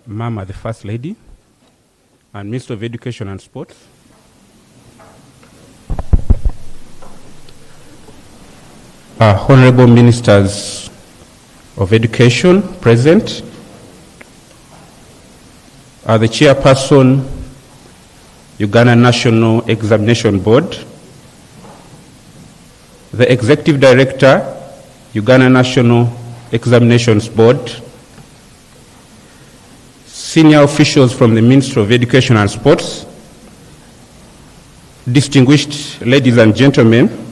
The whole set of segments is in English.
Mama, the First Lady, and Minister of Education and Sports. Honorable Ministers of Education present, the Chairperson, Uganda National Examination Board, the Executive Director, Uganda National Examinations Board, senior officials from the Ministry of Education and Sports, distinguished ladies and gentlemen,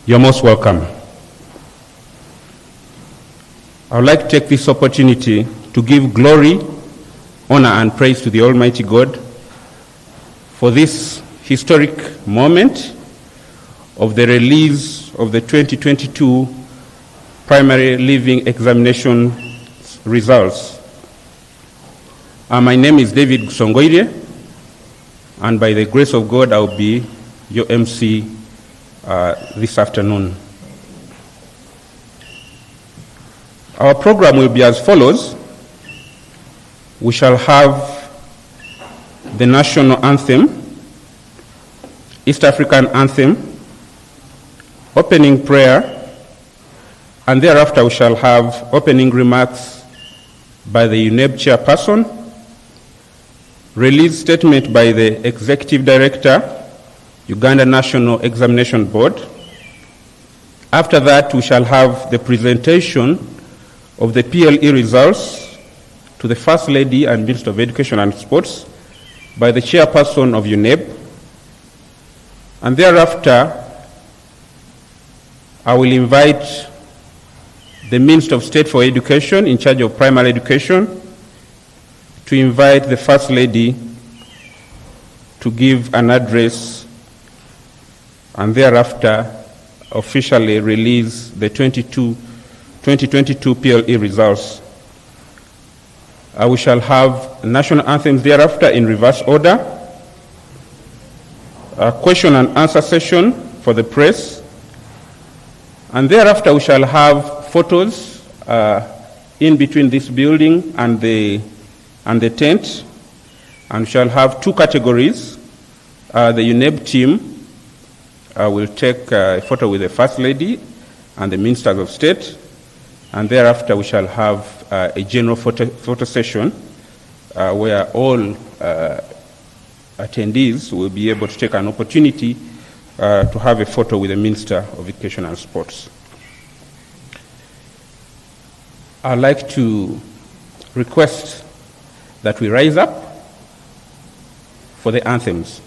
you're most welcome. I would like to take this opportunity to give glory, honor, and praise to the Almighty God for this historic moment of the release of the 2022 primary leaving examination results. My name is David Songoire, and by the grace of God, I'll be your MC this afternoon. Our program will be as follows. We shall have the national anthem, East African anthem, opening prayer, and thereafter we shall have opening remarks by the UNEB chairperson, release statement by the Executive Director, Uganda National Examination Board. After that, we shall have the presentation of the PLE results to the First Lady and Minister of Education and Sports by the Chairperson of UNEB. And thereafter, I will invite the Minister of State for Education in charge of primary education to invite the First Lady to give an address and thereafter officially release the 2022 PLE results. We shall have national anthems thereafter in reverse order, a question and answer session for the press, and thereafter we shall have photos in between this building and the tent, and we shall have two categories. The UNEB team will take a photo with the First Lady and the Ministers of State, and thereafter we shall have a general photo session where all attendees will be able to take an opportunity to have a photo with the Minister of Education and Sports. I'd like to request that we rise up for the anthems.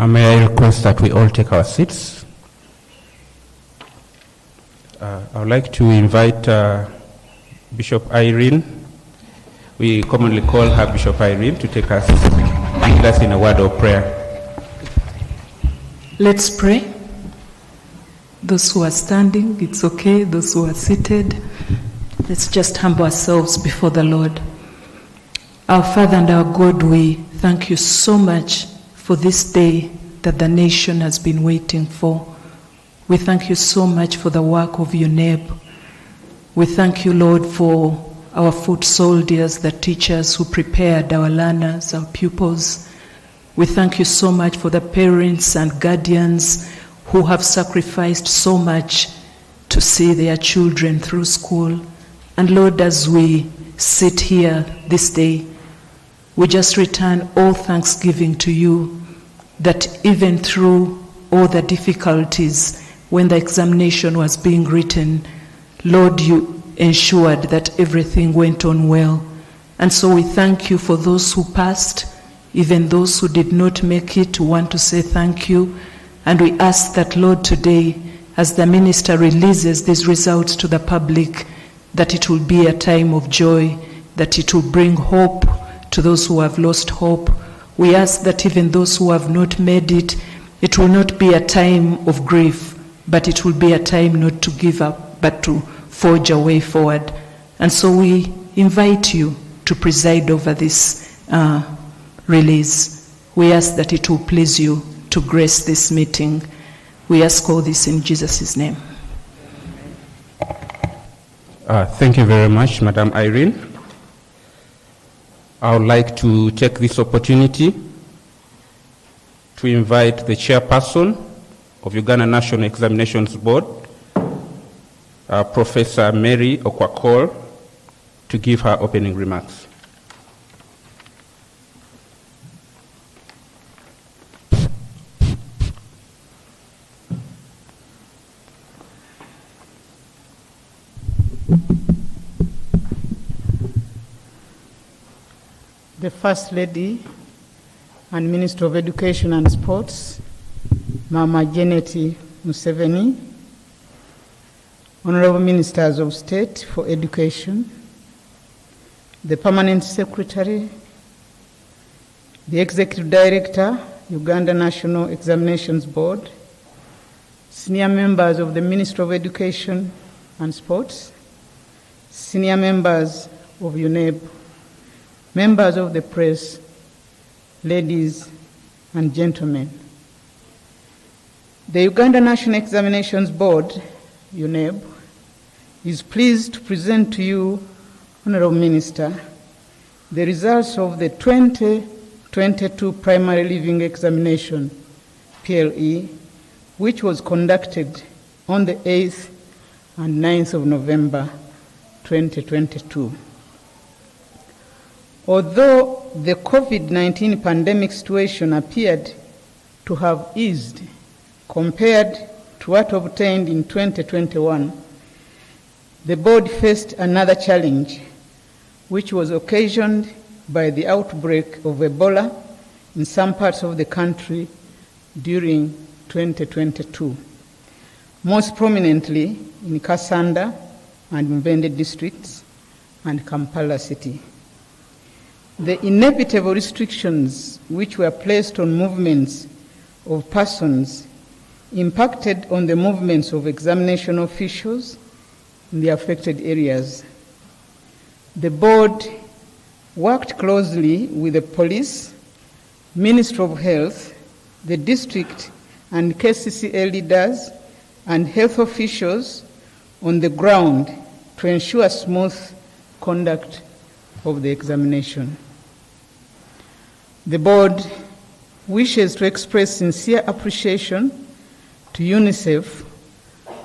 May I request that we all take our seats? I would like to invite Bishop Irene. We commonly call her Bishop Irene, to take us, lead us in a word of prayer. Let's pray. Those who are standing, it's okay. Those who are seated, let's just humble ourselves before the Lord. Our Father and our God, we thank you so much for this day that the nation has been waiting for. We thank you so much for the work of UNEB. We thank you, Lord, for our foot soldiers, the teachers who prepared our learners, our pupils. We thank you so much for the parents and guardians who have sacrificed so much to see their children through school. And Lord, as we sit here this day, we just return all thanksgiving to you, that even through all the difficulties when the examination was being written, Lord, you ensured that everything went on well. And so we thank you for those who passed, even those who did not make it. We want to say thank you. And we ask that, Lord, today, as the minister releases these results to the public, that it will be a time of joy, that it will bring hope to those who have lost hope. We ask that even those who have not made it, it will not be a time of grief, but it will be a time not to give up, but to forge a way forward. And so we invite you to preside over this release. We ask that it will please you to grace this meeting. We ask all this in Jesus' name. Thank you very much, Madam Irene. I would like to take this opportunity to invite the chairperson of Uganda National Examinations Board, Professor Mary Okwakol, to give her opening remarks. The First Lady and Minister of Education and Sports, Mama Janet Museveni, Honorable Ministers of State for Education, the Permanent Secretary, the Executive Director, Uganda National Examinations Board, senior members of the Ministry of Education and Sports, senior members of UNEB, members of the press, ladies and gentlemen. The Uganda National Examinations Board, UNEB, is pleased to present to you, Honorable Minister, the results of the 2022 Primary Leaving Examination, PLE, which was conducted on the 8th and 9th of November 2022. Although the COVID-19 pandemic situation appeared to have eased compared to what obtained in 2021, the board faced another challenge, which was occasioned by the outbreak of Ebola in some parts of the country during 2022, most prominently in Kasanda and Mvende districts and Kampala city. The inevitable restrictions which were placed on movements of persons impacted on the movements of examination officials in the affected areas. The board worked closely with the police, Ministry of Health, the district and KCCA leaders and health officials on the ground to ensure smooth conduct of the examination. The board wishes to express sincere appreciation to UNICEF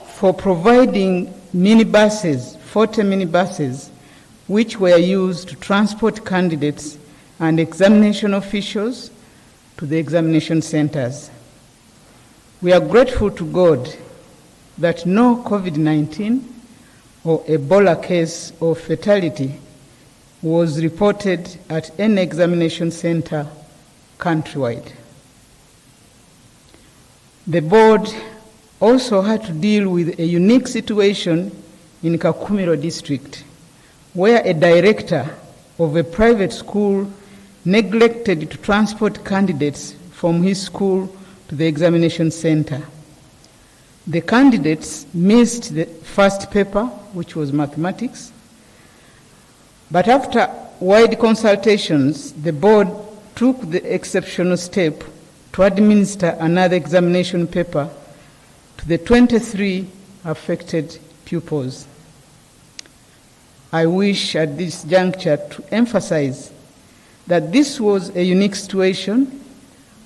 for providing minibuses, 40 minibuses, which were used to transport candidates and examination officials to the examination centers. We are grateful to God that no COVID-19 or Ebola case or fatality was reported at any examination center countrywide. The board also had to deal with a unique situation in Kakumiro district, where a director of a private school neglected to transport candidates from his school to the examination center. The candidates missed the first paper, which was mathematics, but after wide consultations, the board took the exceptional step to administer another examination paper to the 23 affected pupils. I wish at this juncture to emphasize that this was a unique situation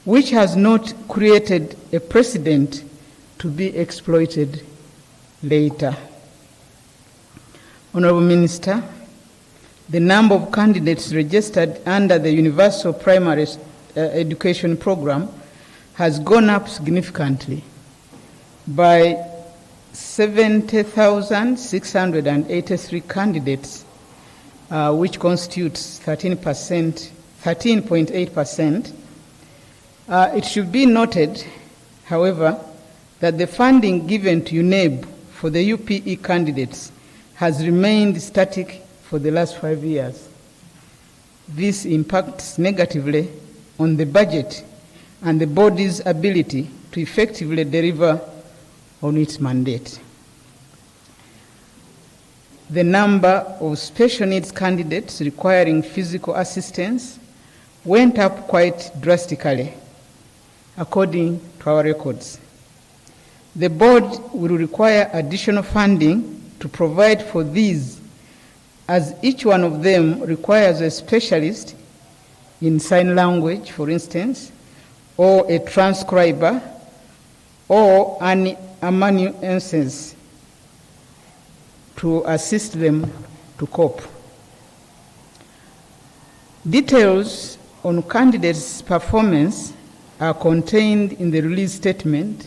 which has not created a precedent to be exploited later. Honorable Minister, the number of candidates registered under the Universal Primary Education Program has gone up significantly by 70,683 candidates, which constitutes 13.8%. It should be noted, however, that the funding given to UNEB for the UPE candidates has remained static for the last 5 years. This impacts negatively on the budget and the body's ability to effectively deliver on its mandate. The number of special needs candidates requiring physical assistance went up quite drastically, according to our records. The board will require additional funding to provide for these, as each one of them requires a specialist in sign language, for instance, or a transcriber, or an amanuensis to assist them to cope. Details on candidates' performance are contained in the release statement,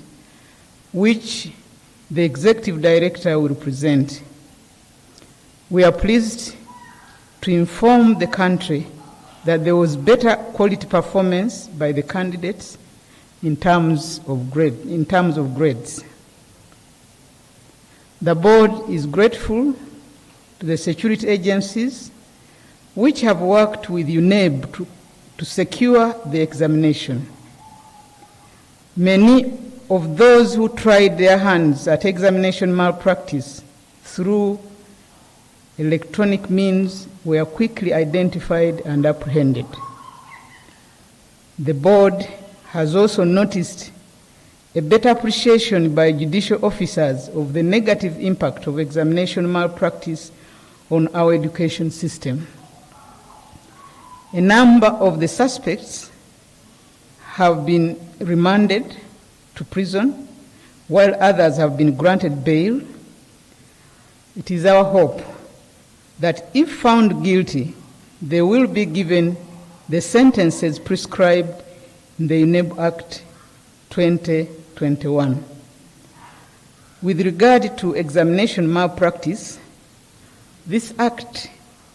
which the Executive Director will present. We are pleased to inform the country that there was better quality performance by the candidates in terms of grades. The board is grateful to the security agencies which have worked with UNEB to secure the examination. Many of those who tried their hands at examination malpractice through electronic means were quickly identified and apprehended. The board has also noticed a better appreciation by judicial officers of the negative impact of examination malpractice on our education system. A number of the suspects have been remanded to prison, while others have been granted bail. It is our hope that if found guilty, they will be given the sentences prescribed in the UNEB Act 2021. With regard to examination malpractice, this act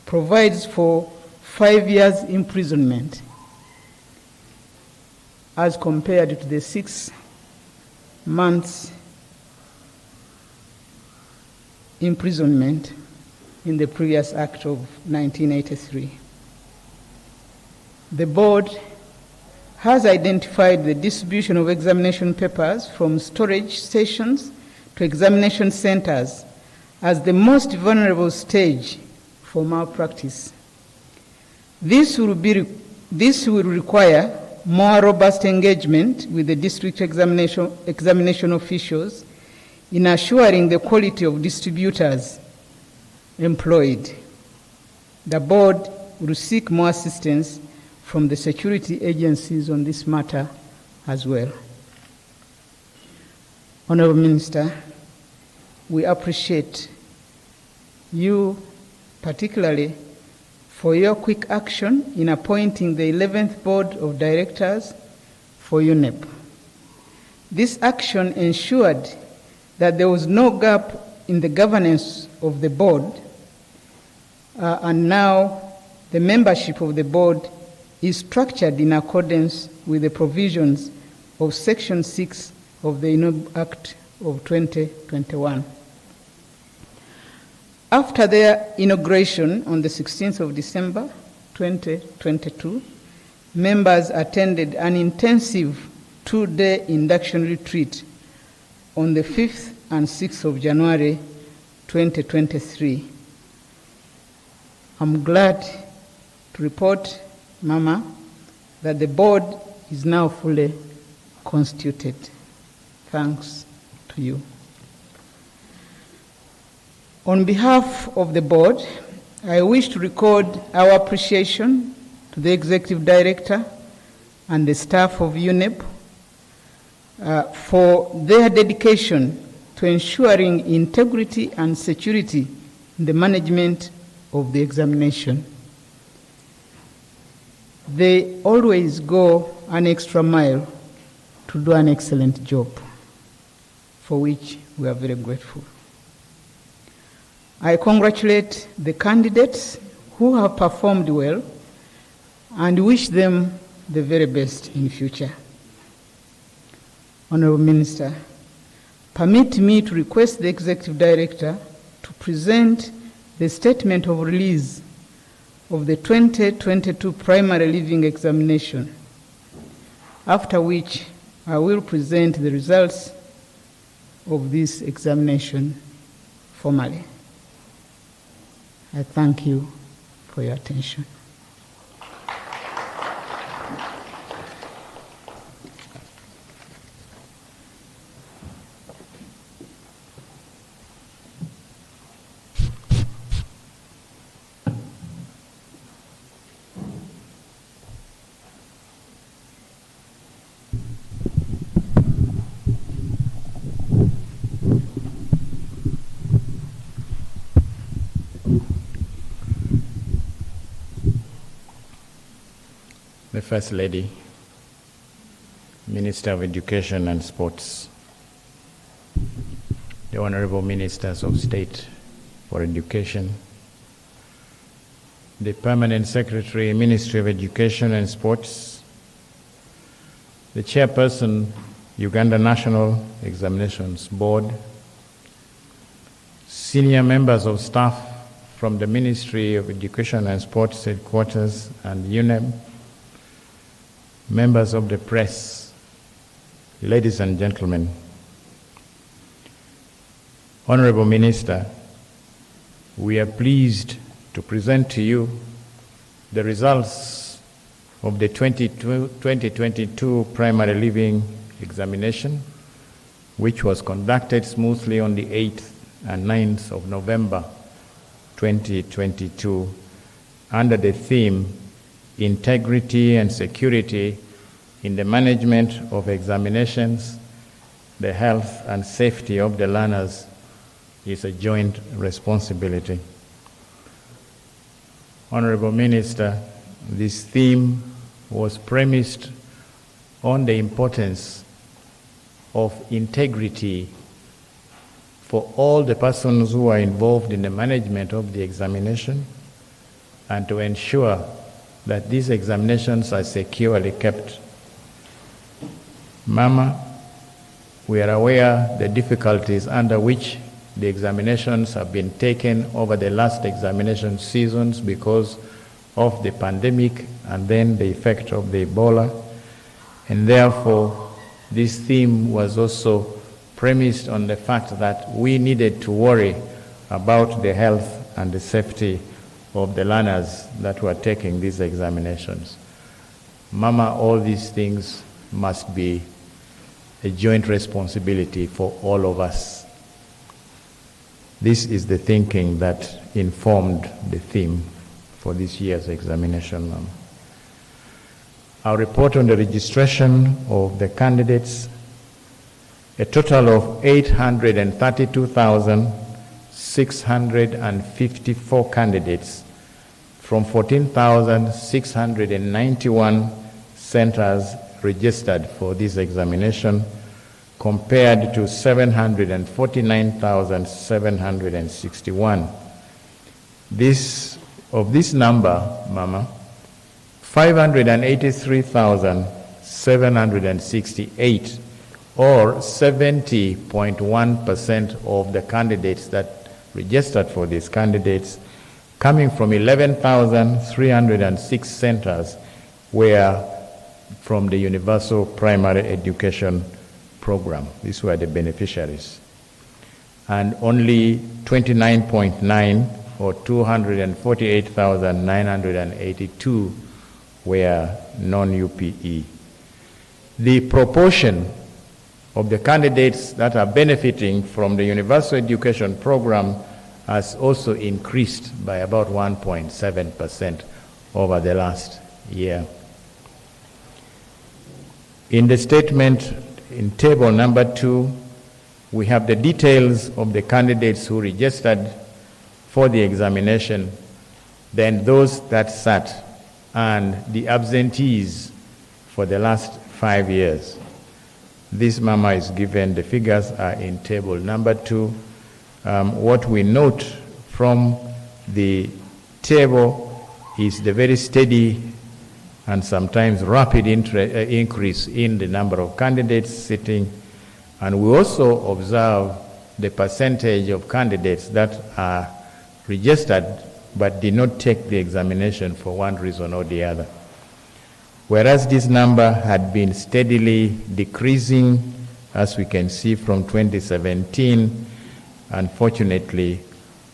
provides for 5 years imprisonment as compared to the 6 months imprisonment in the previous act of 1983. The board has identified the distribution of examination papers from storage stations to examination centers as the most vulnerable stage for malpractice. This will require more robust engagement with the district examination officials in assuring the quality of distributors employed. The board will seek more assistance from the security agencies on this matter as well. Honorable Minister, we appreciate you particularly for your quick action in appointing the 11th Board of Directors for UNEB. This action ensured that there was no gap in the governance of the board, and now the membership of the board is structured in accordance with the provisions of Section 6 of the Act of 2021. After their inauguration on the 16th of December 2022, members attended an intensive 2-day induction retreat on the 5th and 6th of January 2023. I'm glad to report, Mama, that the board is now fully constituted. Thanks to you. On behalf of the board, I wish to record our appreciation to the Executive Director and the staff of UNEP for their dedication to ensuring integrity and security in the management of the examination. They always go an extra mile to do an excellent job, for which we are very grateful. I congratulate the candidates who have performed well and wish them the very best in future. Honorable Minister, permit me to request the Executive Director to present the statement of release of the 2022 primary leaving examination, after which I will present the results of this examination formally. I thank you for your attention. The First Lady, Minister of Education and Sports, the Honorable Ministers of State for Education, the Permanent Secretary, Ministry of Education and Sports, the Chairperson, Uganda National Examinations Board, senior members of staff from the Ministry of Education and Sports Headquarters and UNEP, members of the press, ladies and gentlemen, Honorable Minister, we are pleased to present to you the results of the 2022 primary leaving examination, which was conducted smoothly on the 8th and 9th of November 2022 under the theme Integrity and Security in the Management of Examinations. The health and safety of the learners is a joint responsibility. Honorable Minister, this theme was premised on the importance of integrity for all the persons who are involved in the management of the examination and to ensure that these examinations are securely kept. Mama, we are aware the difficulties under which the examinations have been taken over the last examination seasons because of the pandemic and then the effect of the Ebola. And therefore, this theme was also premised on the fact that we needed to worry about the health and the safety of the learners that were taking these examinations. Mama, all these things must be a joint responsibility for all of us. This is the thinking that informed the theme for this year's examination, Mama. I'll report on the registration of the candidates. A total of 832,654 candidates from 14,691 centers registered for this examination, compared to 749,761. Of this number, Mama, 583,768 or 70.1% of the candidates that registered for these candidates, coming from 11,306 centers, were from the Universal Primary Education Program. These were the beneficiaries. And only 29.9 or 248,982 were non-UPE. The proportion of the candidates that are benefiting from the Universal Education Program has also increased by about 1.7% over the last year. In the statement, in table number 2, we have the details of the candidates who registered for the examination, then those that sat, and the absentees for the last 5 years. This mama is given, the figures are in table number 2. What we note from the table is the very steady and sometimes rapid increase in the number of candidates sitting, and we also observe the percentage of candidates that are registered but did not take the examination for one reason or the other. Whereas this number had been steadily decreasing, as we can see from 2017, unfortunately,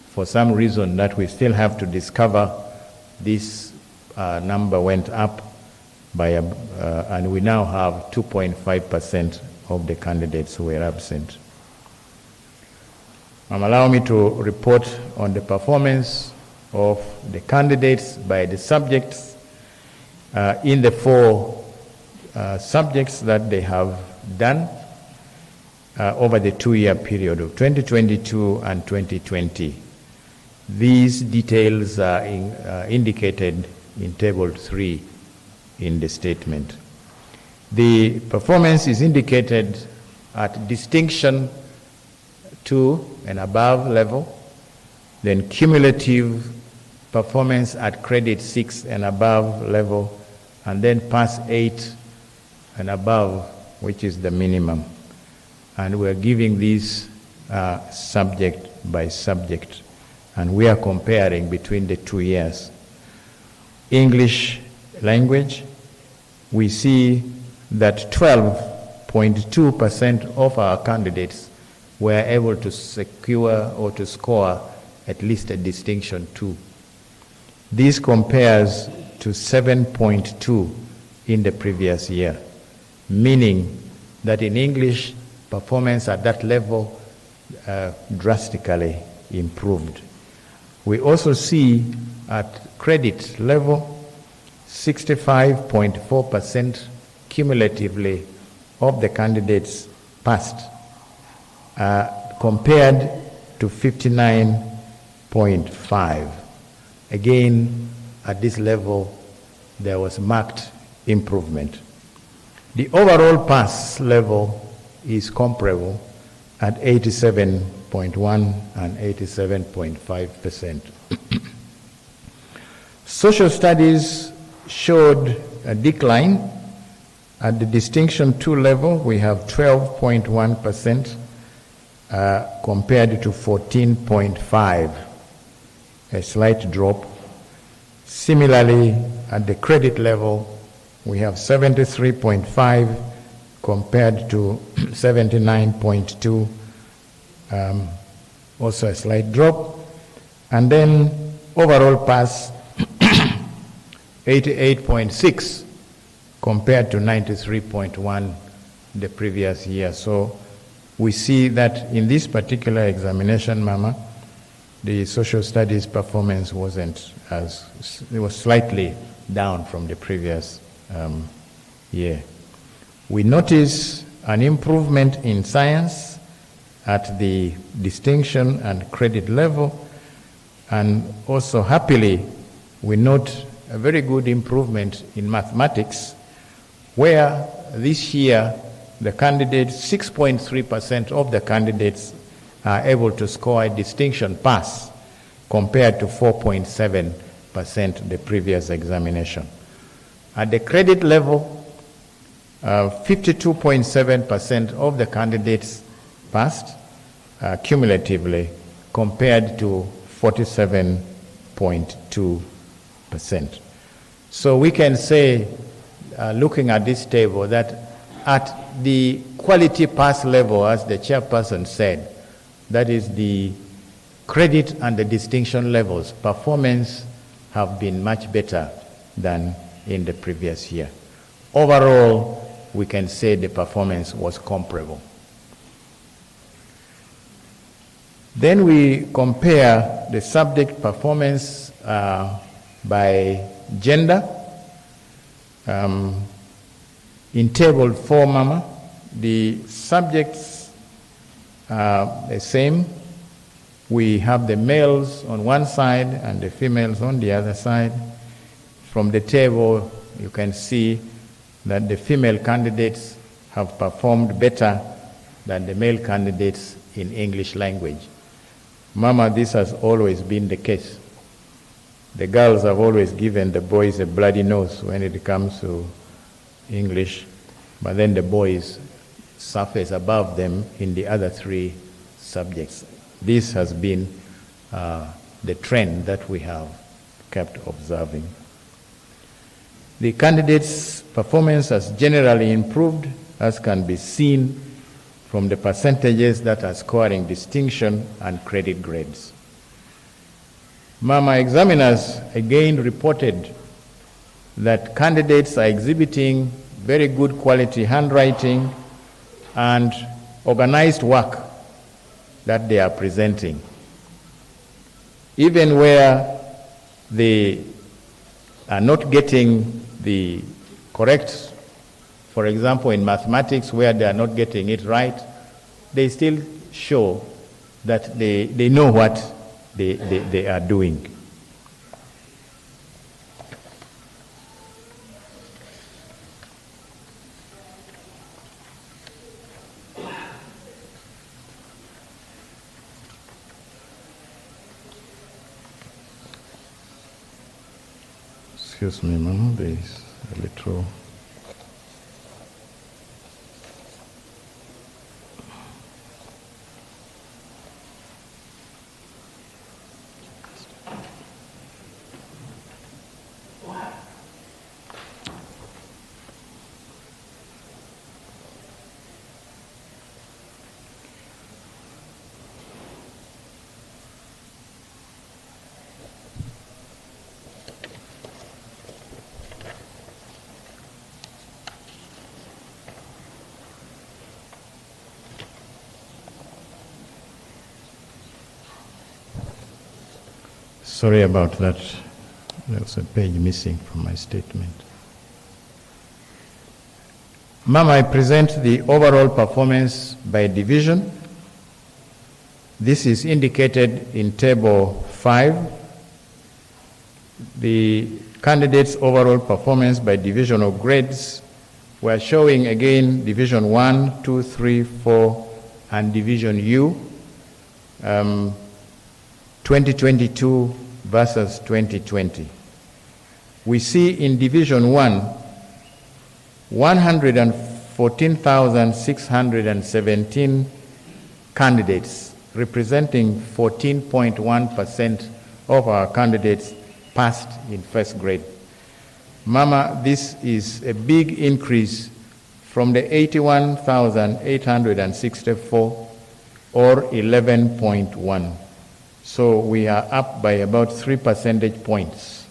for some reason that we still have to discover, this number went up by, and we now have 2.5% of the candidates who were absent. Allow me to report on the performance of the candidates by the subjects in the 4 subjects that they have done over the 2-year period of 2022 and 2020. These details are indicated in table 3 in the statement. The performance is indicated at distinction 2 and above level, then cumulative performance at credit 6 and above level, and then pass 8 and above, which is the minimum. And we're giving these subject by subject, and we are comparing between the 2 years. English language, we see that 12.2% of our candidates were able to secure or to score at least a distinction 2. This compares to 7.2 in the previous year, meaning that in English, performance at that level drastically improved. We also see at credit level 65.4% cumulatively of the candidates passed, compared to 59.5. Again, at this level, there was marked improvement. The overall pass level is comparable at 87.1 and 87.5%. Social studies showed a decline. At the distinction 2 level, we have 12.1% compared to 14.5, a slight drop. Similarly, at the credit level, we have 73.5 compared to 79.2, also a slight drop. And then overall pass, 88.6 compared to 93.1 the previous year. So we see that in this particular examination, Mama, the social studies performance wasn't as, it was slightly down from the previous year. We notice an improvement in science at the distinction and credit level, and also happily we note a very good improvement in mathematics, where this year the candidates, 6.3% of the candidates are able to score a distinction pass compared to 4.7% the previous examination. At the credit level, 52.7% of the candidates passed cumulatively, compared to 47.2%. So we can say, looking at this table, that at the quality pass level, as the chairperson said, that is the credit and the distinction levels, performance have been much better than in the previous year. Overall, we can say the performance was comparable. Then we compare the subject performance by gender. In table 4, Mama, the subjects are the same. We have the males on one side and the females on the other side. From the table, you can see that the female candidates have performed better than the male candidates in English language. Mama, this has always been the case. The girls have always given the boys a bloody nose when it comes to English, but then the boys surface above them in the other 3 subjects. This has been the trend that we have kept observing. The candidates' performance has generally improved, as can be seen from the percentages that are scoring distinction and credit grades. Mama, examiners again reported that candidates are exhibiting very good quality handwriting and organized work that they are presenting. Even where they are not getting the correct, for example, in mathematics, where they are not getting it right, they still show that they know what they are doing. Excuse me, Mama, there is a little... Sorry about that. There was a page missing from my statement. Ma'am, I present the overall performance by division. This is indicated in table 5. The candidates' overall performance by division of grades were showing again division 1, 2, 3, 4, and division U. 2022 versus 2020. We see in Division 1, 114,617 candidates, representing 14.1% of our candidates passed in first grade. Mama, this is a big increase from the 81,864 or 11.1. So we are up by about 3 percentage points.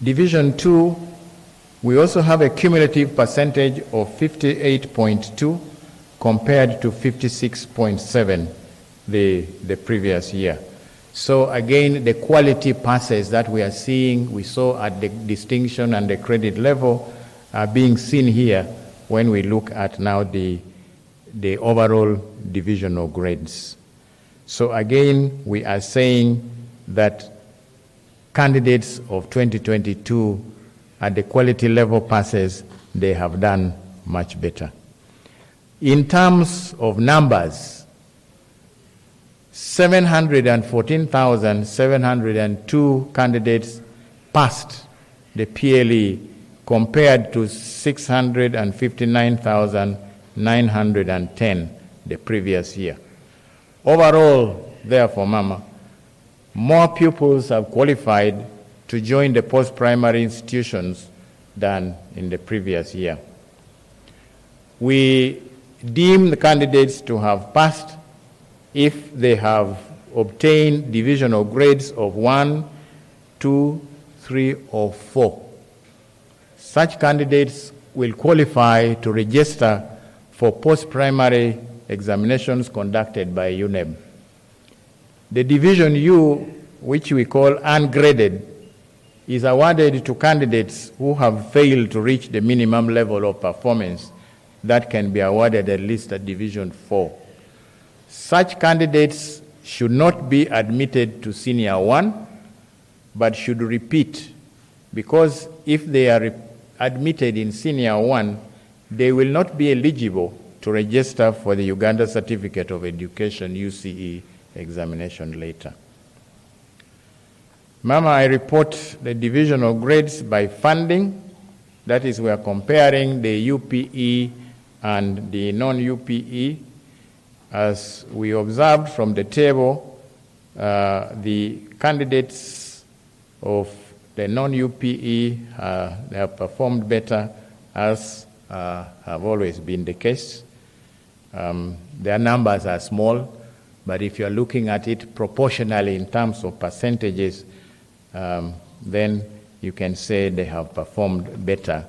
Division 2, we also have a cumulative percentage of 58.2 compared to 56.7 the previous year. So again, the quality passes that we are seeing, we saw at the distinction and the credit level are being seen here when we look at now the overall divisional grades. So again, we are saying that candidates of 2022 at the quality level passes, they have done much better. In terms of numbers, 714,702 candidates passed the PLE compared to 659,910 the previous year. Overall, therefore, Mama, more pupils have qualified to join the post-primary institutions than in the previous year. We deem the candidates to have passed if they have obtained divisional grades of 1, 2, 3, or 4. Such candidates will qualify to register for post-primary examinations conducted by UNEB. The Division U, which we call ungraded, is awarded to candidates who have failed to reach the minimum level of performance that can be awarded at least at Division 4. Such candidates should not be admitted to Senior 1, but should repeat, because if they are admitted in Senior 1, they will not be eligible to register for the Uganda Certificate of Education UCE examination later. Mama, I report the divisional grades by funding. That is, we are comparing the UPE and the non-UPE. As we observed from the table, the candidates of the non-UPE they have performed better, as have always been the case. Their numbers are small, but if you're looking at it proportionally in terms of percentages, then you can say they have performed better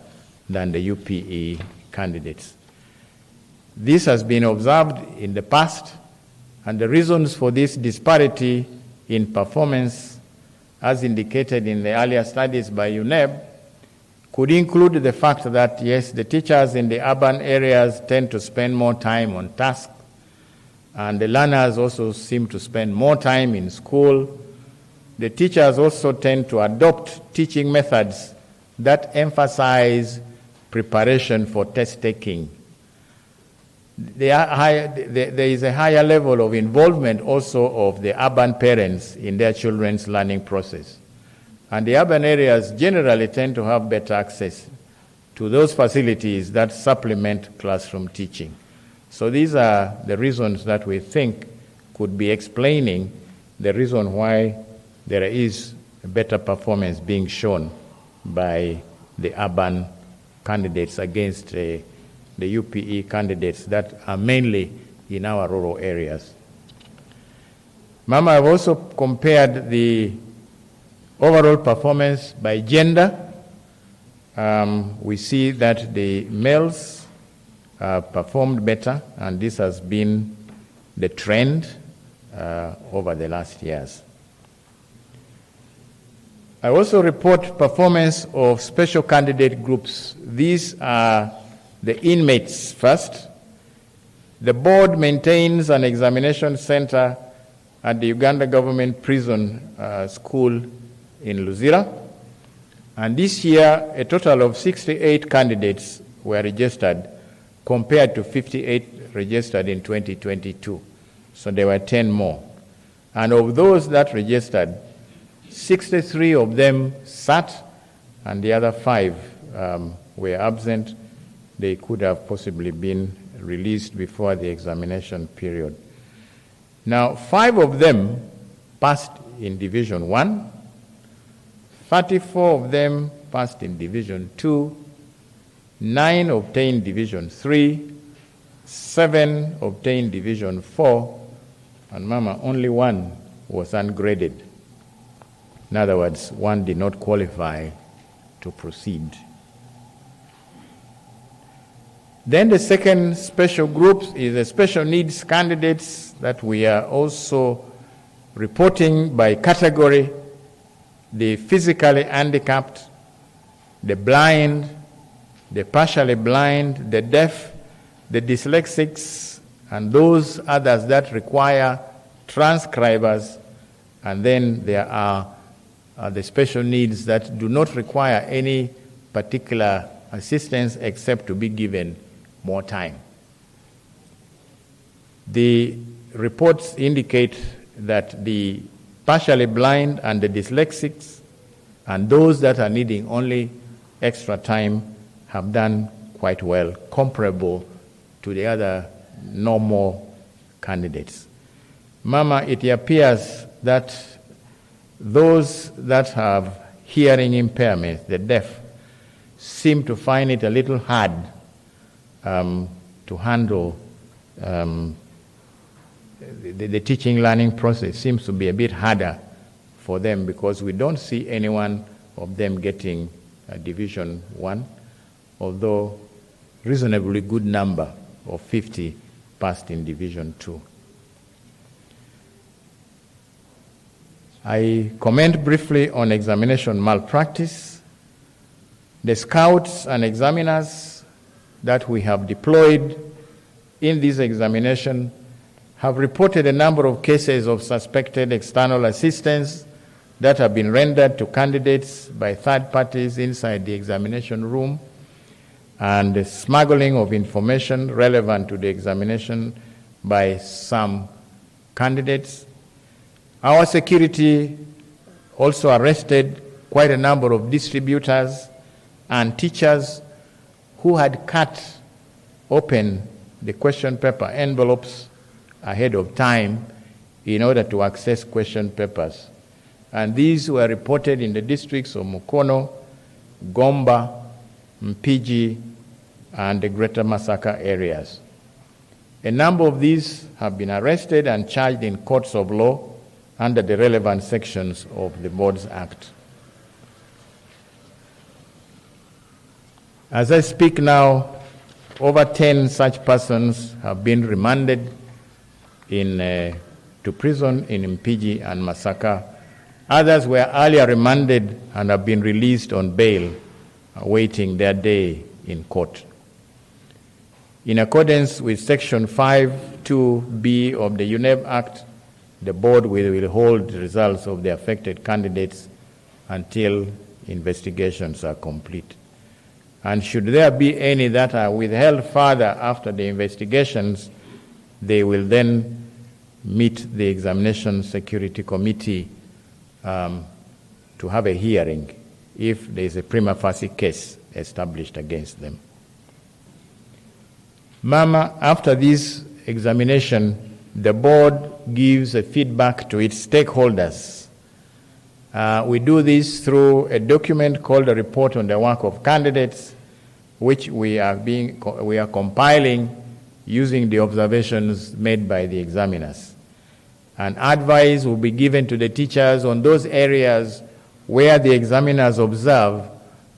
than the UPE candidates. This has been observed in the past, and the reasons for this disparity in performance, as indicated in the earlier studies by UNEB, could include the fact that, yes, the teachers in the urban areas tend to spend more time on tasks, and the learners also seem to spend more time in school. The teachers also tend to adopt teaching methods that emphasize preparation for test taking. There is a higher level of involvement also of the urban parents in their children's learning process. And the urban areas generally tend to have better access to those facilities that supplement classroom teaching. So these are the reasons that we think could be explaining the reason why there is a better performance being shown by the urban candidates against the UPE candidates that are mainly in our rural areas. Mama, I've also compared the overall performance by gender. We see that the males performed better, and this has been the trend over the last years. I also report performance of special candidate groups. These are the inmates first. The board maintains an examination center at the Uganda Government Prison School in Luzira. And this year, a total of 68 candidates were registered compared to 58 registered in 2022. So there were 10 more. And of those that registered, 63 of them sat, and the other 5 were absent. They could have possibly been released before the examination period. Now, 5 of them passed in Division 1, 34 of them passed in Division 2, 9 obtained Division 3, 7 obtained Division 4, and Mama, only 1 was ungraded. In other words, 1 did not qualify to proceed. Then the second special group is the special needs candidates that we are also reporting by category: the physically handicapped, the blind, the partially blind, the deaf, the dyslexics, and those others that require transcribers. And then there are the special needs that do not require any particular assistance except to be given more time. The reports indicate that the partially blind and the dyslexics and those that are needing only extra time have done quite well, comparable to the other normal candidates. Mama, it appears that those that have hearing impairment, the deaf, seem to find it a little hard to handle. The teaching learning process seems to be a bit harder for them because we don't see anyone of them getting Division 1, although reasonably good number of 50 passed in Division 2. I comment briefly on examination malpractice. The scouts and examiners that we have deployed in this examination have reported a number of cases of suspected external assistance that have been rendered to candidates by third parties inside the examination room, and the smuggling of information relevant to the examination by some candidates. Our security also arrested quite a number of distributors and teachers who had cut open the question paper envelopes ahead of time in order to access question papers. And these were reported in the districts of Mukono, Gomba, Mpigi, and the Greater Masaka areas. A number of these have been arrested and charged in courts of law under the relevant sections of the Boards Act. As I speak now, over 10 such persons have been remanded to prison in Mpigi and Masaka. Others were earlier remanded and have been released on bail, awaiting their day in court. In accordance with Section 5(2)(b) of the UNEB Act, the board will withhold the results of the affected candidates until investigations are complete. And should there be any that are withheld further after the investigations, they will then meet the Examination Security Committee to have a hearing if there is a prima facie case established against them. Mama, after this examination, the board gives a feedback to its stakeholders. We do this through a document called a report on the work of candidates, which we are compiling using the observations made by the examiners. And advice will be given to the teachers on those areas where the examiners observe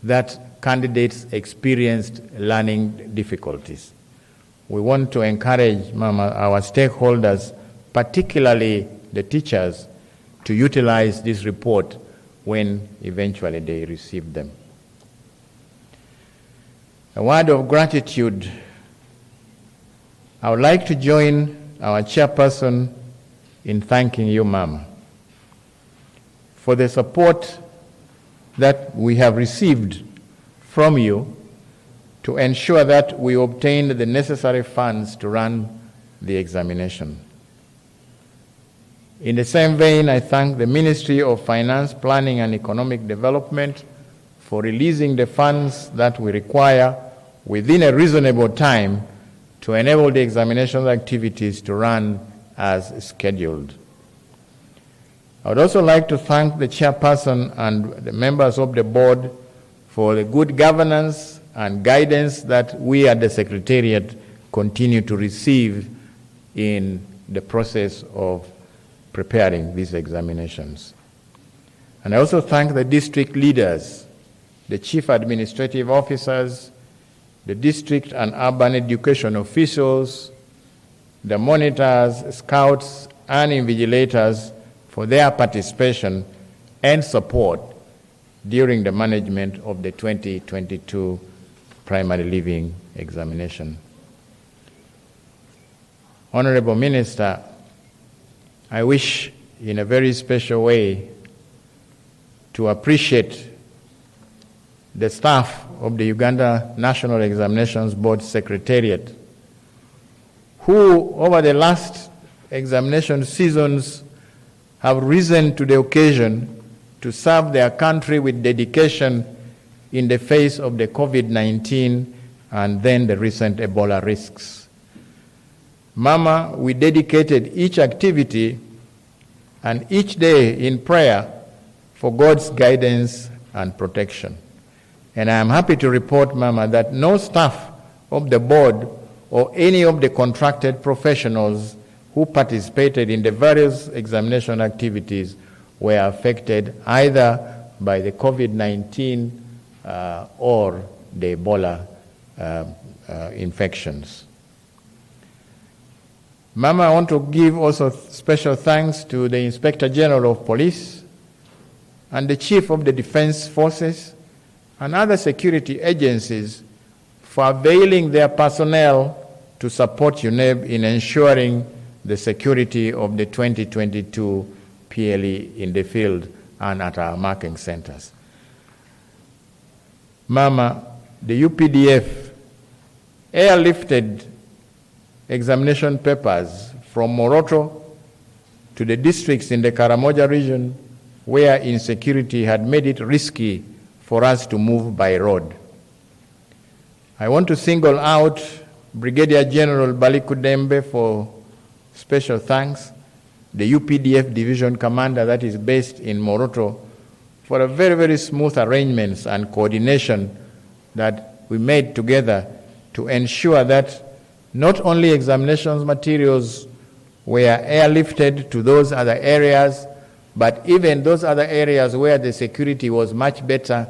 that candidates experienced learning difficulties. We want to encourage, Mama, our stakeholders, particularly the teachers, to utilize this report when eventually they receive them. A word of gratitude. I would like to join our chairperson in thanking you, Mama, for the support that we have received from you to ensure that we obtained the necessary funds to run the examination. In the same vein, I thank the Ministry of Finance, Planning and Economic Development for releasing the funds that we require within a reasonable time to enable the examination activities to run as scheduled. I would also like to thank the chairperson and the members of the board for the good governance and guidance that we at the Secretariat continue to receive in the process of preparing these examinations. And I also thank the district leaders, the chief administrative officers, the district and urban education officials, the monitors, scouts, and invigilators for their participation and support during the management of the 2022 primary living examination. Honorable Minister, I wish in a very special way to appreciate the staff of the Uganda National Examinations Board Secretariat, who over the last examination seasons have risen to the occasion to serve their country with dedication in the face of the COVID-19 and then the recent Ebola risks. Mama, we dedicated each activity and each day in prayer for God's guidance and protection. And I am happy to report, Mama, that no staff of the board or any of the contracted professionals who participated in the various examination activities were affected either by the COVID-19 or the Ebola infections. Mama, I want to give also special thanks to the Inspector General of Police and the Chief of the Defense Forces and other security agencies for availing their personnel to support UNEB in ensuring the security of the 2022 PLE in the field and at our marking centers. Mama, the UPDF airlifted examination papers from Moroto to the districts in the Karamoja region where insecurity had made it risky for us to move by road. I want to single out Brigadier General Balikudembe for special thanks, the UPDF division commander that is based in Moroto, for a very, very smooth arrangements and coordination that we made together to ensure that not only examinations materials were airlifted to those other areas, but even those other areas where the security was much better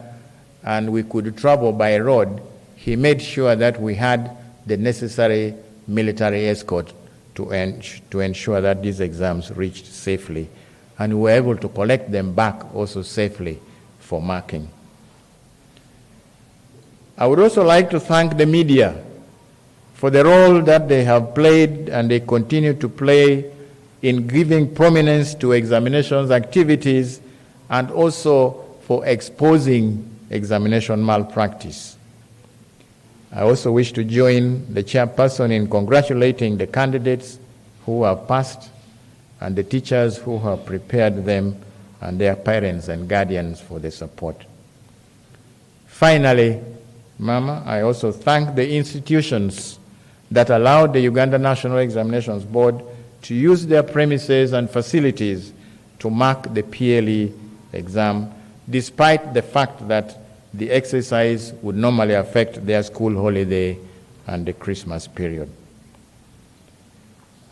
and we could travel by road, he made sure that we had the necessary military escort to ensure that these exams reached safely, and we were able to collect them back also safely for marking. I would also like to thank the media for the role that they have played and they continue to play in giving prominence to examinations activities and also for exposing examination malpractice. I also wish to join the chairperson in congratulating the candidates who have passed and the teachers who have prepared them and their parents and guardians for the support. Finally, Mama, I also thank the institutions that allowed the Uganda National Examinations Board to use their premises and facilities to mark the PLE exam, despite the fact that the exercise would normally affect their school holiday and the Christmas period.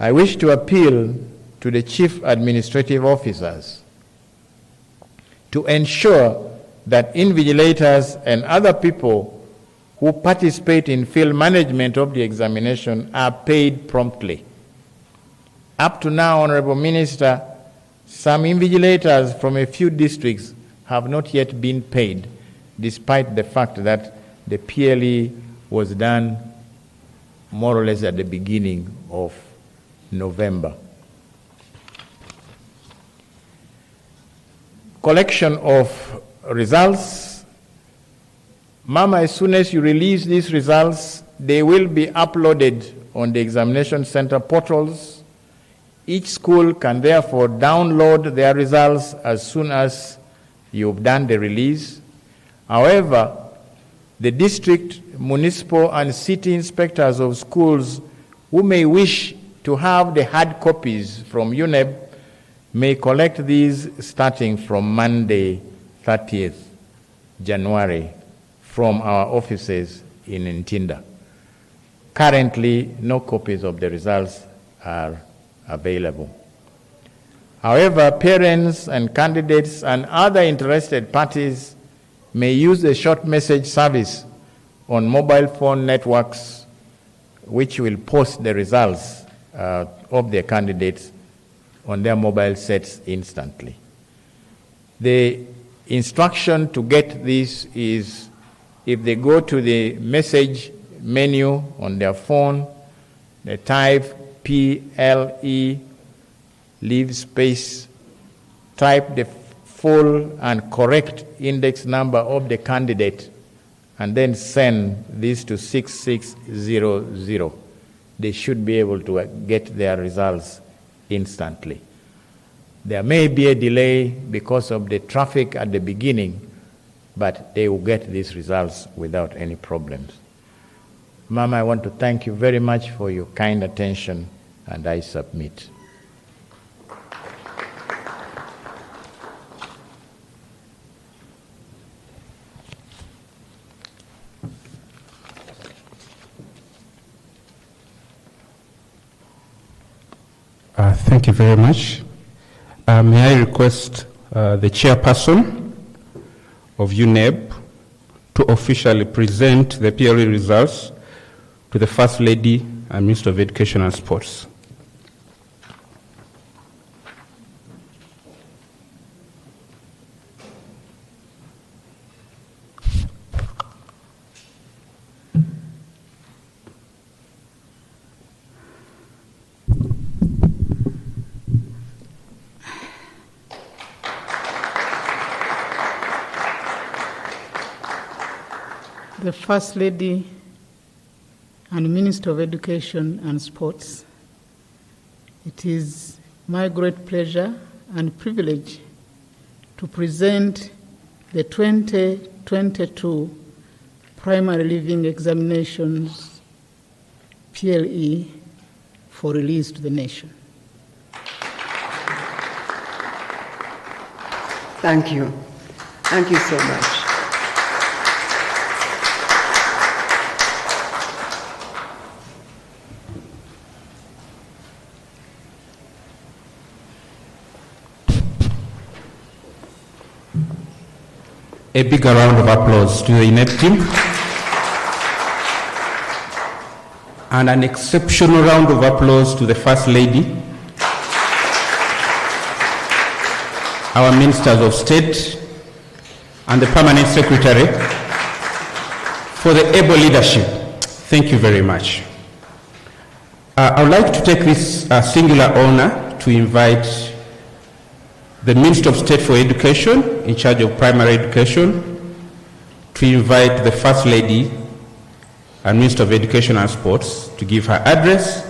I wish to appeal to the chief administrative officers to ensure that invigilators and other people who participate in field management of the examination are paid promptly. Up to now, Honorable Minister, some invigilators from a few districts have not yet been paid, despite the fact that the PLE was done more or less at the beginning of November. Collection of results. Mama, as soon as you release these results, they will be uploaded on the examination center portals. Each school can therefore download their results as soon as you've done the release. However, the district, municipal, and city inspectors of schools who may wish to have the hard copies from UNEB may collect these starting from Monday, 30th January, from our offices in Ntinda. Currently, no copies of the results are available. However, parents and candidates and other interested parties may use the short message service on mobile phone networks, which will post the results of their candidates on their mobile sets instantly. The instruction to get this is if they go to the message menu on their phone, they type PLE, leave space, type the full and correct index number of the candidate, and then send this to 6600. They should be able to get their results instantly. There may be a delay because of the traffic at the beginning, but they will get these results without any problems. Mama, I want to thank you very much for your kind attention, and I submit. Thank you very much. May I request the chairperson of UNEB to officially present the PLE results to the First Lady and Minister of Education and Sports. The First Lady and Minister of Education and Sports, it is my great pleasure and privilege to present the 2022 Primary Leaving Examinations PLE for release to the nation. Thank you. Thank you so much. A bigger round of applause to the UNEB team. And an exceptional round of applause to the First Lady, our Ministers of State, and the Permanent Secretary for the able leadership. Thank you very much. I would like to take this singular honor to invite the Minister of State for Education, in charge of primary education, to invite the First Lady and Minister of Education and Sports to give her address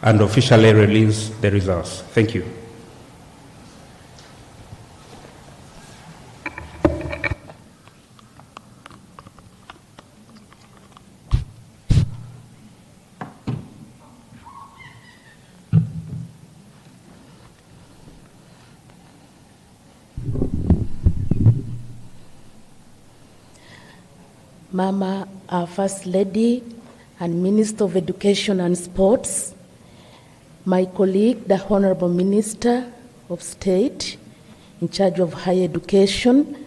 and officially release the results. Thank you. Mama, our First Lady and Minister of Education and Sports, my colleague, the Honorable Minister of State in charge of higher education,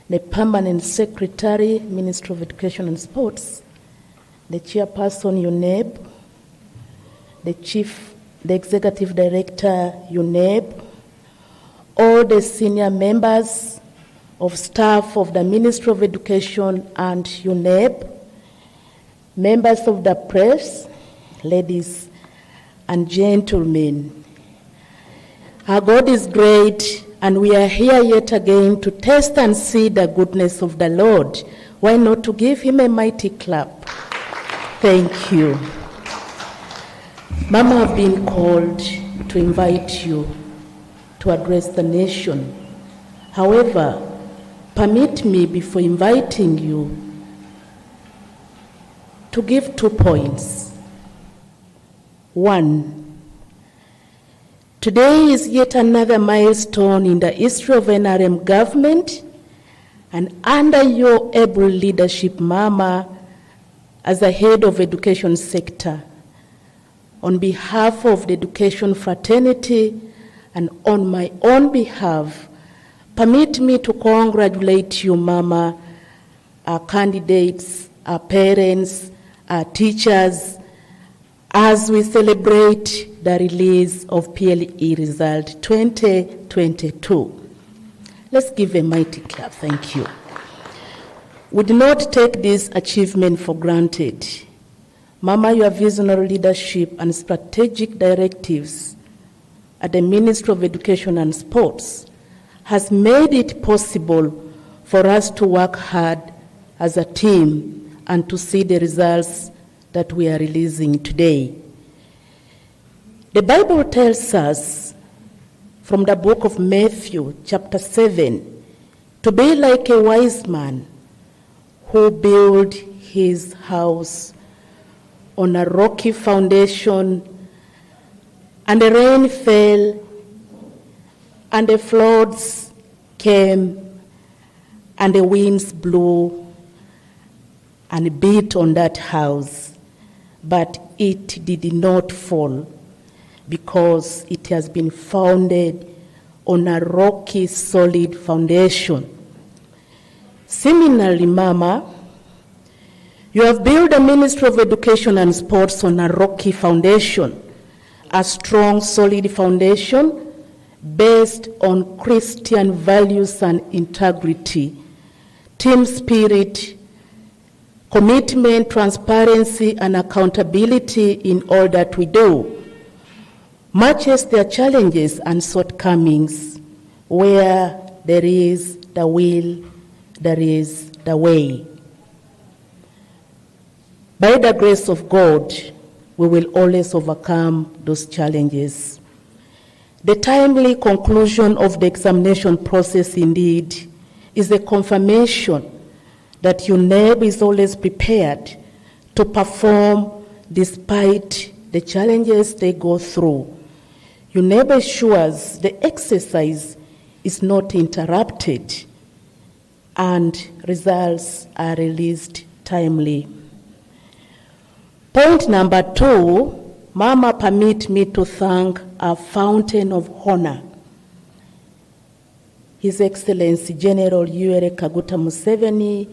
the Permanent Secretary, Minister of Education and Sports, the Chairperson, UNEB, the Executive Director, UNEB, all the senior members of staff of the Ministry of Education and UNEB, members of the press, ladies and gentlemen. Our God is great, and we are here yet again to test and see the goodness of the Lord. Why not to give him a mighty clap? Thank you. Mama, I've been called to invite you to address the nation. However, permit me, before inviting you, to give 2 points. 1, today is yet another milestone in the history of NRM government, and under your able leadership, Mama, as the head of education sector, on behalf of the education fraternity and on my own behalf, permit me to congratulate you, Mama, our candidates, our parents, our teachers, as we celebrate the release of PLE result 2022. Let's give a mighty clap. Thank you. We do not take this achievement for granted. Mama, your visionary leadership and strategic directives at the Ministry of Education and Sports has made it possible for us to work hard as a team and to see the results that we are releasing today. The Bible tells us from the book of Matthew, chapter 7, to be like a wise man who built his house on a rocky foundation, and the rain fell, and the floods came, and the winds blew and beat on that house, but it did not fall because it has been founded on a rocky, solid foundation. Similarly, Mama, you have built a Ministry of Education and Sports on a rocky foundation, a strong, solid foundation based on Christian values and integrity, team spirit, commitment, transparency, and accountability in all that we do. Much as there are challenges and shortcomings, where there is the will, there is the way. By the grace of God, we will always overcome those challenges. The timely conclusion of the examination process, indeed, is a confirmation that UNEB is always prepared to perform despite the challenges they go through. UNEB assures the exercise is not interrupted and results are released timely. Point number 2, Mama, permit me to thank our fountain of honor, His Excellency General Yoweri Kaguta Museveni,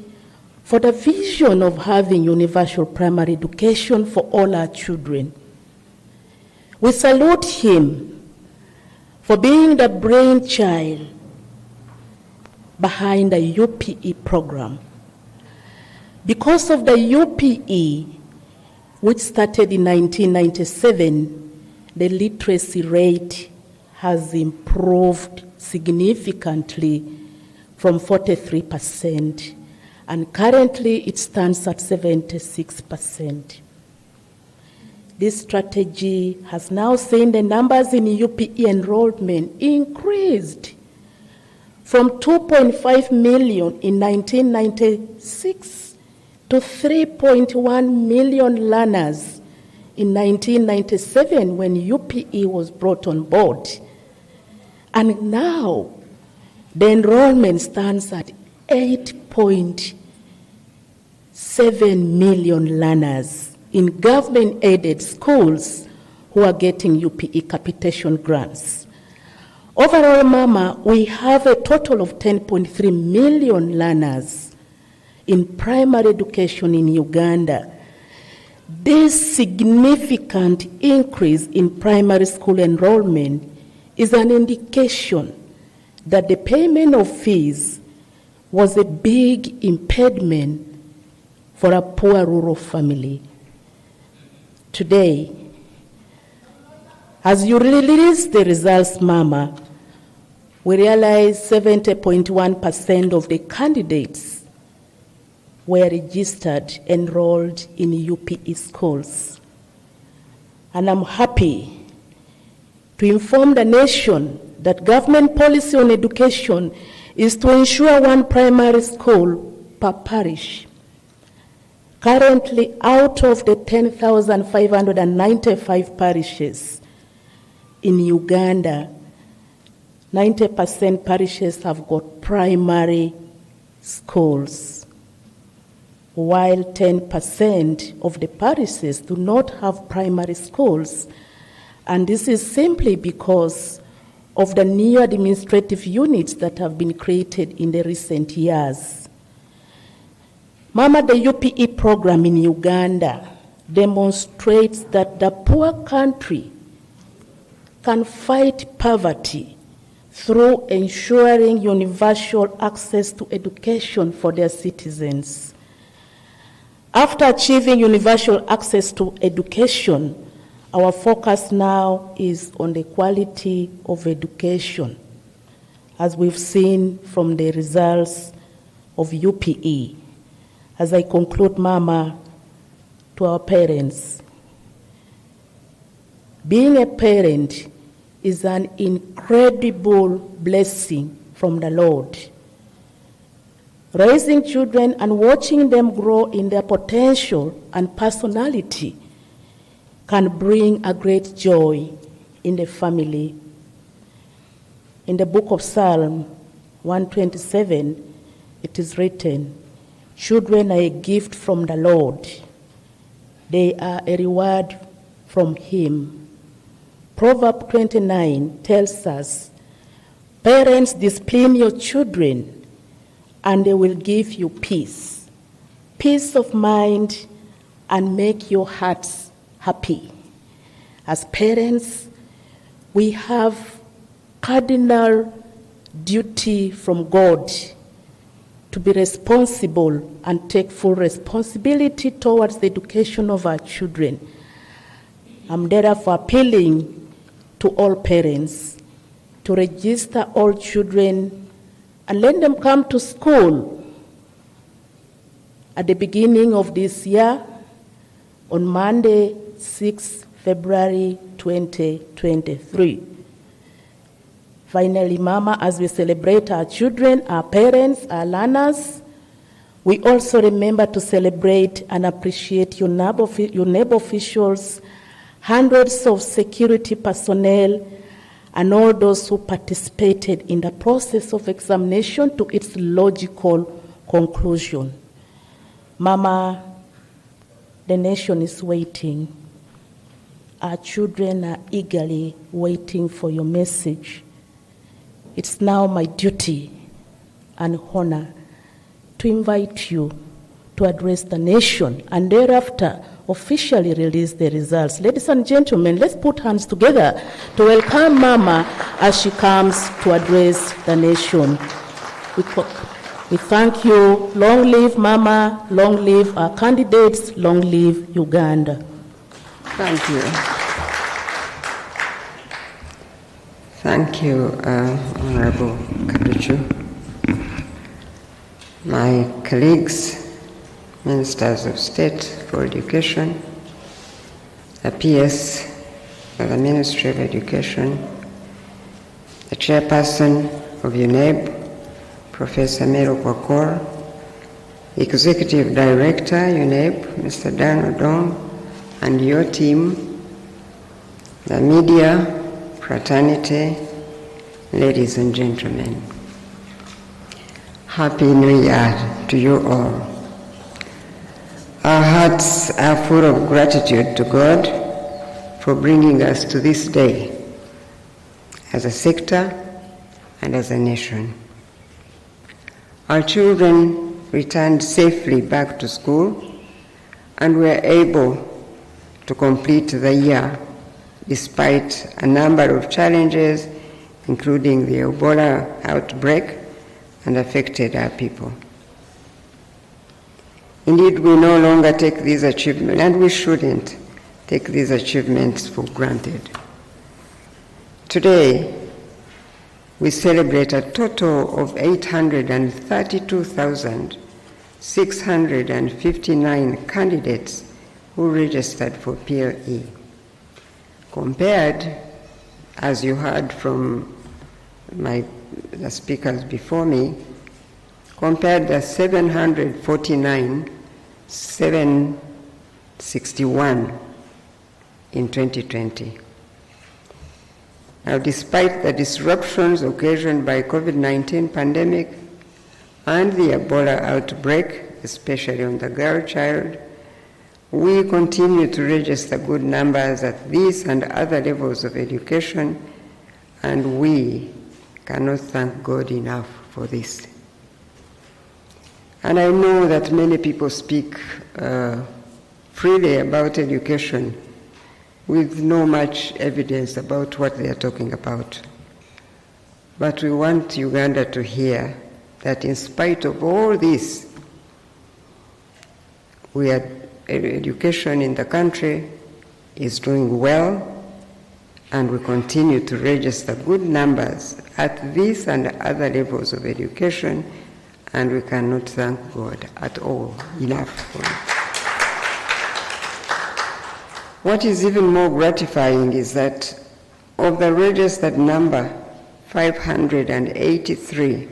for the vision of having universal primary education for all our children. We salute him for being the brainchild behind the UPE program. Because of the UPE, which started in 1997, the literacy rate has improved significantly from 43%, and currently it stands at 76%. This strategy has now seen the numbers in UPE enrollment increased from 2.5 million in 1996 to 3.1 million learners in 1997 when UPE was brought on board. And now the enrollment stands at 8.7 million learners in government-aided schools who are getting UPE capitation grants. Overall, Mama, we have a total of 10.3 million learners in primary education in Uganda. This significant increase in primary school enrollment is an indication that the payment of fees was a big impediment for a poor rural family. Today, as you release the results, Mama, we realize 70.1% of the candidates were registered, enrolled in UPE schools. And I'm happy to inform the nation that government policy on education is to ensure one primary school per parish. Currently, out of the 10,595 parishes in Uganda, 90% parishes have got primary schools, while 10% of the parishes do not have primary schools. And this is simply because of the new administrative units that have been created in the recent years. Mama, the UPE program in Uganda demonstrates that the poor country can fight poverty through ensuring universal access to education for their citizens. After achieving universal access to education, our focus now is on the quality of education, as we've seen from the results of UPE. As I conclude, Mama, to our parents, being a parent is an incredible blessing from the Lord. Raising children and watching them grow in their potential and personality can bring a great joy in the family. In the book of Psalm 127, it is written, "Children are a gift from the Lord. They are a reward from Him." Proverb 29 tells us, "Parents, discipline your children, and they will give you peace, peace of mind, and make your hearts happy." As parents, we have cardinal duty from God to be responsible and take full responsibility towards the education of our children. I'm therefore appealing to all parents to register all children and let them come to school at the beginning of this year on Monday, 6 February 2023. Finally, Mama, as we celebrate our children, our parents, our learners, we also remember to celebrate and appreciate your neighbor officials, hundreds of security personnel, and all those who participated in the process of examination to its logical conclusion. Mama, the nation is waiting. Our children are eagerly waiting for your message. It's now my duty and honor to invite you to address the nation and thereafter officially release the results. Ladies and gentlemen, let's put hands together to welcome Mama as she comes to address the nation. We thank you. Long live Mama, long live our candidates, long live Uganda. Thank you. Thank you, Honorable Kaduchu. My colleagues, Ministers of State for Education, the PS of the Ministry of Education, the Chairperson of UNEB, Professor Mero Kwakor, Executive Director, UNEB, Mr. Dan Odong, and your team, the media, fraternity, ladies and gentlemen. Happy New Year to you all. Our hearts are full of gratitude to God for bringing us to this day as a sector and as a nation. Our children returned safely back to school and were able to complete the year despite a number of challenges, including the Ebola outbreak, and affected our people. Indeed, we no longer take these achievements, and we shouldn't take these achievements for granted. Today, we celebrate a total of 832,659 candidates who registered for PLE. Compared, as you heard from the speakers before me, compared the 749,761 in 2020. Now, despite the disruptions occasioned by COVID-19 pandemic and the Ebola outbreak, especially on the girl child, we continue to register good numbers at these and other levels of education, and we cannot thank God enough for this. And I know that many people speak freely about education with no much evidence about what they are talking about. But we want Uganda to hear that in spite of all this, education in the country is doing well, and we continue to register good numbers at this and other levels of education, and we cannot thank God at all enough for it. What is even more gratifying is that of the registered number, 583,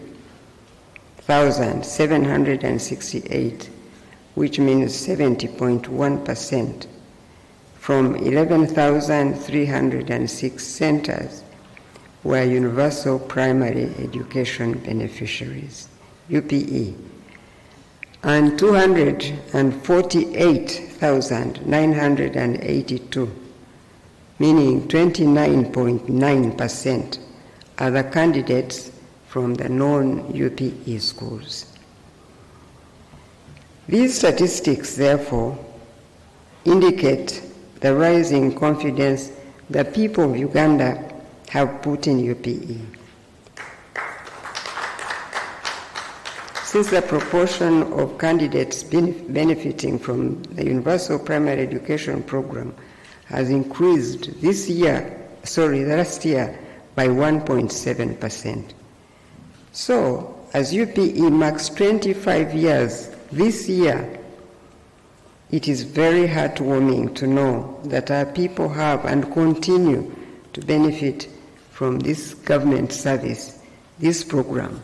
11,768, which means 70.1%, from 11,306 centers were universal primary education beneficiaries, UPE, and 248,982, meaning 29.9%, are the candidates from the non-UPE schools. These statistics, therefore, indicate the rising confidence the people of Uganda have put in UPE. Since the proportion of candidates benefiting from the Universal Primary Education Program has increased last year by 1.7%. So, as UPE marks 25 years this year, it is very heartwarming to know that our people have and continue to benefit from this government service, this program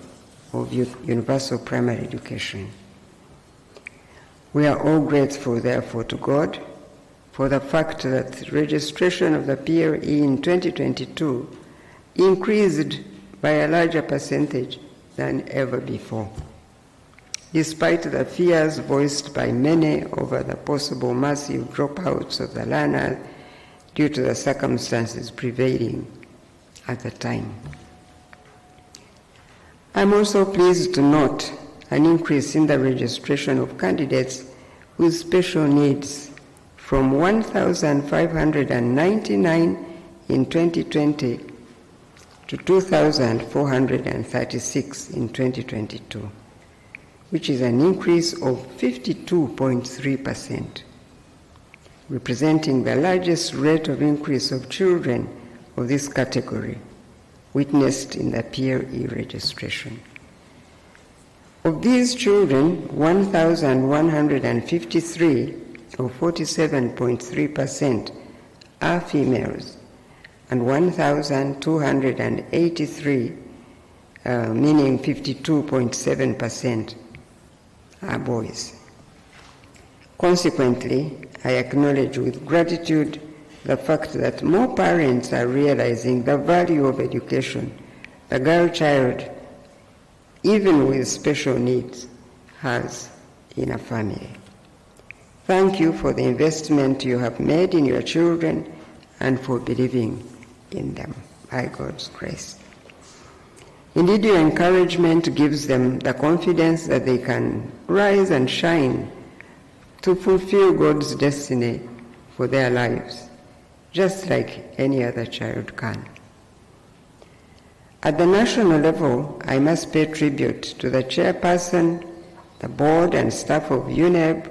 of universal primary education. We are all grateful, therefore, to God for the fact that registration of the PLE in 2022 increased by a larger percentage than ever before, despite the fears voiced by many over the possible massive dropouts of the learners due to the circumstances prevailing at the time. I'm also pleased to note an increase in the registration of candidates with special needs from 1,599 in 2020 to 2,436 in 2022, which is an increase of 52.3%, representing the largest rate of increase of children of this category witnessed in the PLE registration. Of these children, 1,153, or 47.3%, are females, and 1,283, meaning 52.7%, are boys. Consequently, I acknowledge with gratitude the fact that more parents are realizing the value of education a girl child, even with special needs, has in a family. Thank you for the investment you have made in your children and for believing in them, by God's grace. Indeed, your encouragement gives them the confidence that they can rise and shine to fulfill God's destiny for their lives, just like any other child can. At the national level, I must pay tribute to the chairperson, the board and staff of UNEB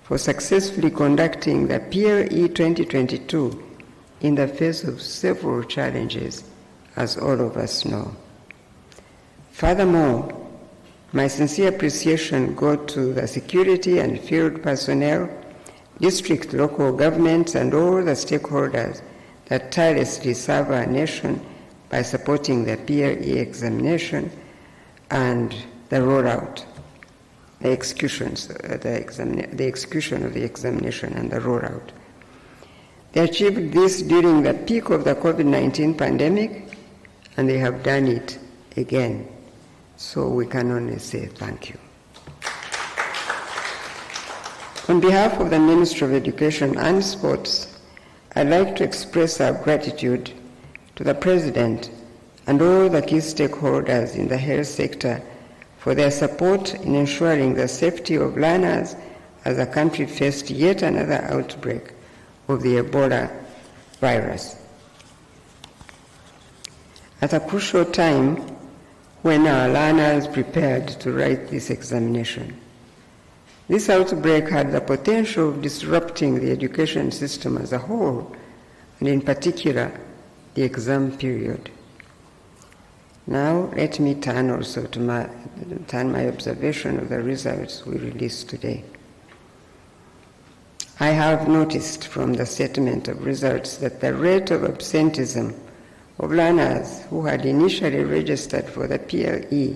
for successfully conducting the PLE 2022 in the face of several challenges, as all of us know. Furthermore, my sincere appreciation goes to the security and field personnel, district local governments, and all the stakeholders that tirelessly serve our nation by supporting the PLE examination and the rollout, the execution of the examination and the rollout. They achieved this during the peak of the COVID-19 pandemic, and they have done it again. So we can only say thank you. On behalf of the Ministry of Education and Sports, I'd like to express our gratitude to the President and all the key stakeholders in the health sector for their support in ensuring the safety of learners as the country faced yet another outbreak of the Ebola virus. At a crucial time when our learners prepared to write this examination, this outbreak had the potential of disrupting the education system as a whole, and in particular, the exam period. Now, let me turn also to my observation of the results we released today. I have noticed from the statement of results that the rate of absenteeism of learners who had initially registered for the PLE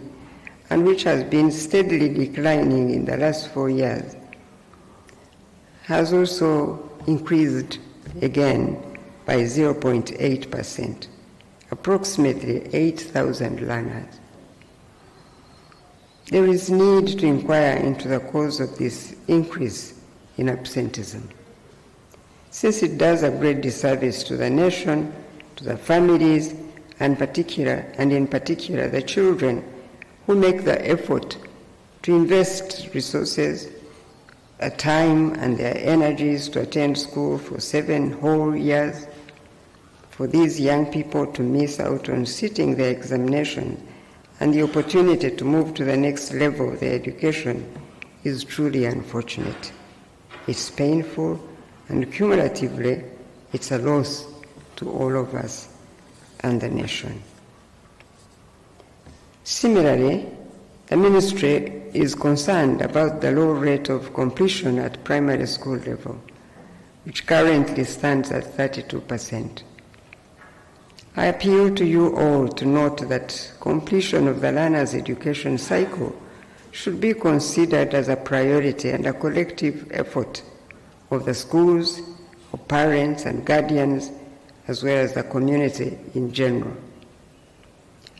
and which has been steadily declining in the last 4 years, has also increased again by 0.8%, approximately 8,000 learners. There is need to inquire into the cause of this increase in absenteeism, since it does a great disservice to the nation, to the families, and in particular the children who make the effort to invest resources, time and their energies to attend school for 7 whole years. For these young people to miss out on sitting their examination and the opportunity to move to the next level of their education is truly unfortunate. It's painful, and cumulatively, it's a loss to all of us and the nation. Similarly, the ministry is concerned about the low rate of completion at primary school level, which currently stands at 32%. I appeal to you all to note that completion of the learner's education cycle should be considered as a priority and a collective effort of the schools, of parents and guardians, as well as the community in general.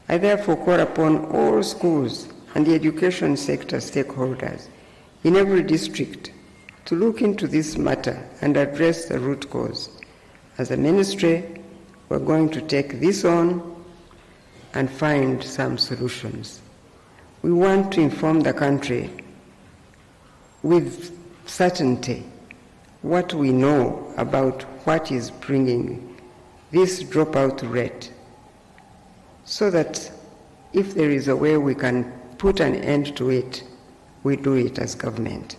I therefore call upon all schools and the education sector stakeholders in every district to look into this matter and address the root cause. As a ministry, we're going to take this on and find some solutions. We want to inform the country with certainty what we know about what is bringing this dropout rate, so that if there is a way we can put an end to it, we do it as government.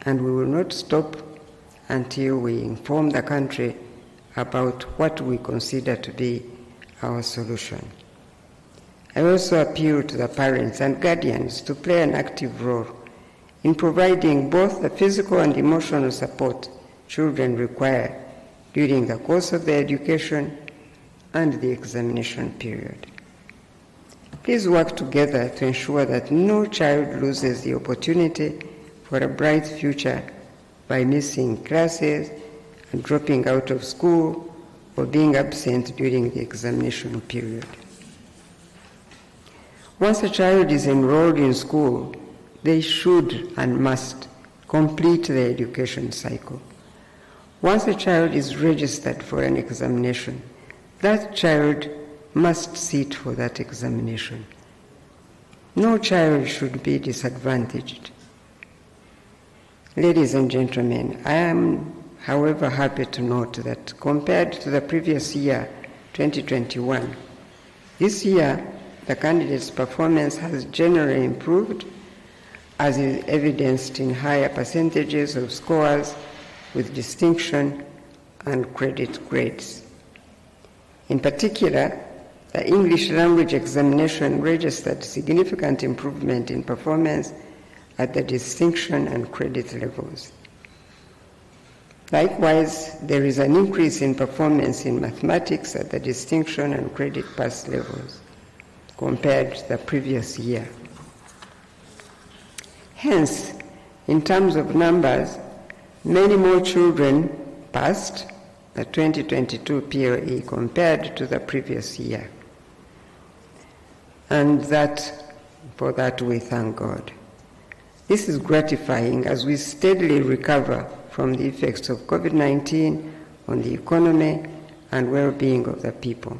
And we will not stop until we inform the country about what we consider to be our solution. I also appeal to the parents and guardians to play an active role in providing both the physical and emotional support children require during the course of their education and the examination period. Please work together to ensure that no child loses the opportunity for a bright future by missing classes and dropping out of school or being absent during the examination period. Once a child is enrolled in school, they should and must complete the education cycle. Once a child is registered for an examination, that child must sit for that examination. No child should be disadvantaged. Ladies and gentlemen, I am, however, happy to note that compared to the previous year, 2021, this year the candidates' performance has generally improved, as is evidenced in higher percentages of scores with distinction and credit grades. In particular, the English language examination registered significant improvement in performance at the distinction and credit levels. Likewise, there is an increase in performance in mathematics at the distinction and credit pass levels compared to the previous year. Hence, in terms of numbers, many more children passed the 2022 POE compared to the previous year. And for that we thank God. This is gratifying as we steadily recover from the effects of COVID-19 on the economy and well-being of the people.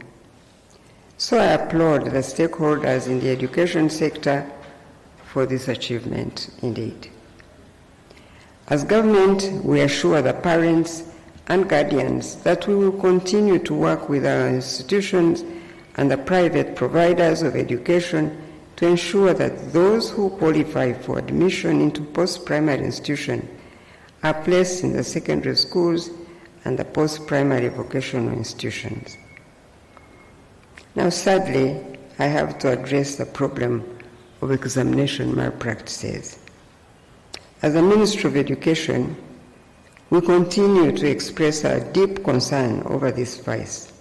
So I applaud the stakeholders in the education sector for this achievement indeed. As government, we assure the parents and guardians that we will continue to work with our institutions and the private providers of education to ensure that those who qualify for admission into post-primary institutions are placed in the secondary schools and the post-primary vocational institutions. Now, sadly, I have to address the problem of examination malpractices. As a Ministry of Education, we continue to express our deep concern over this vice.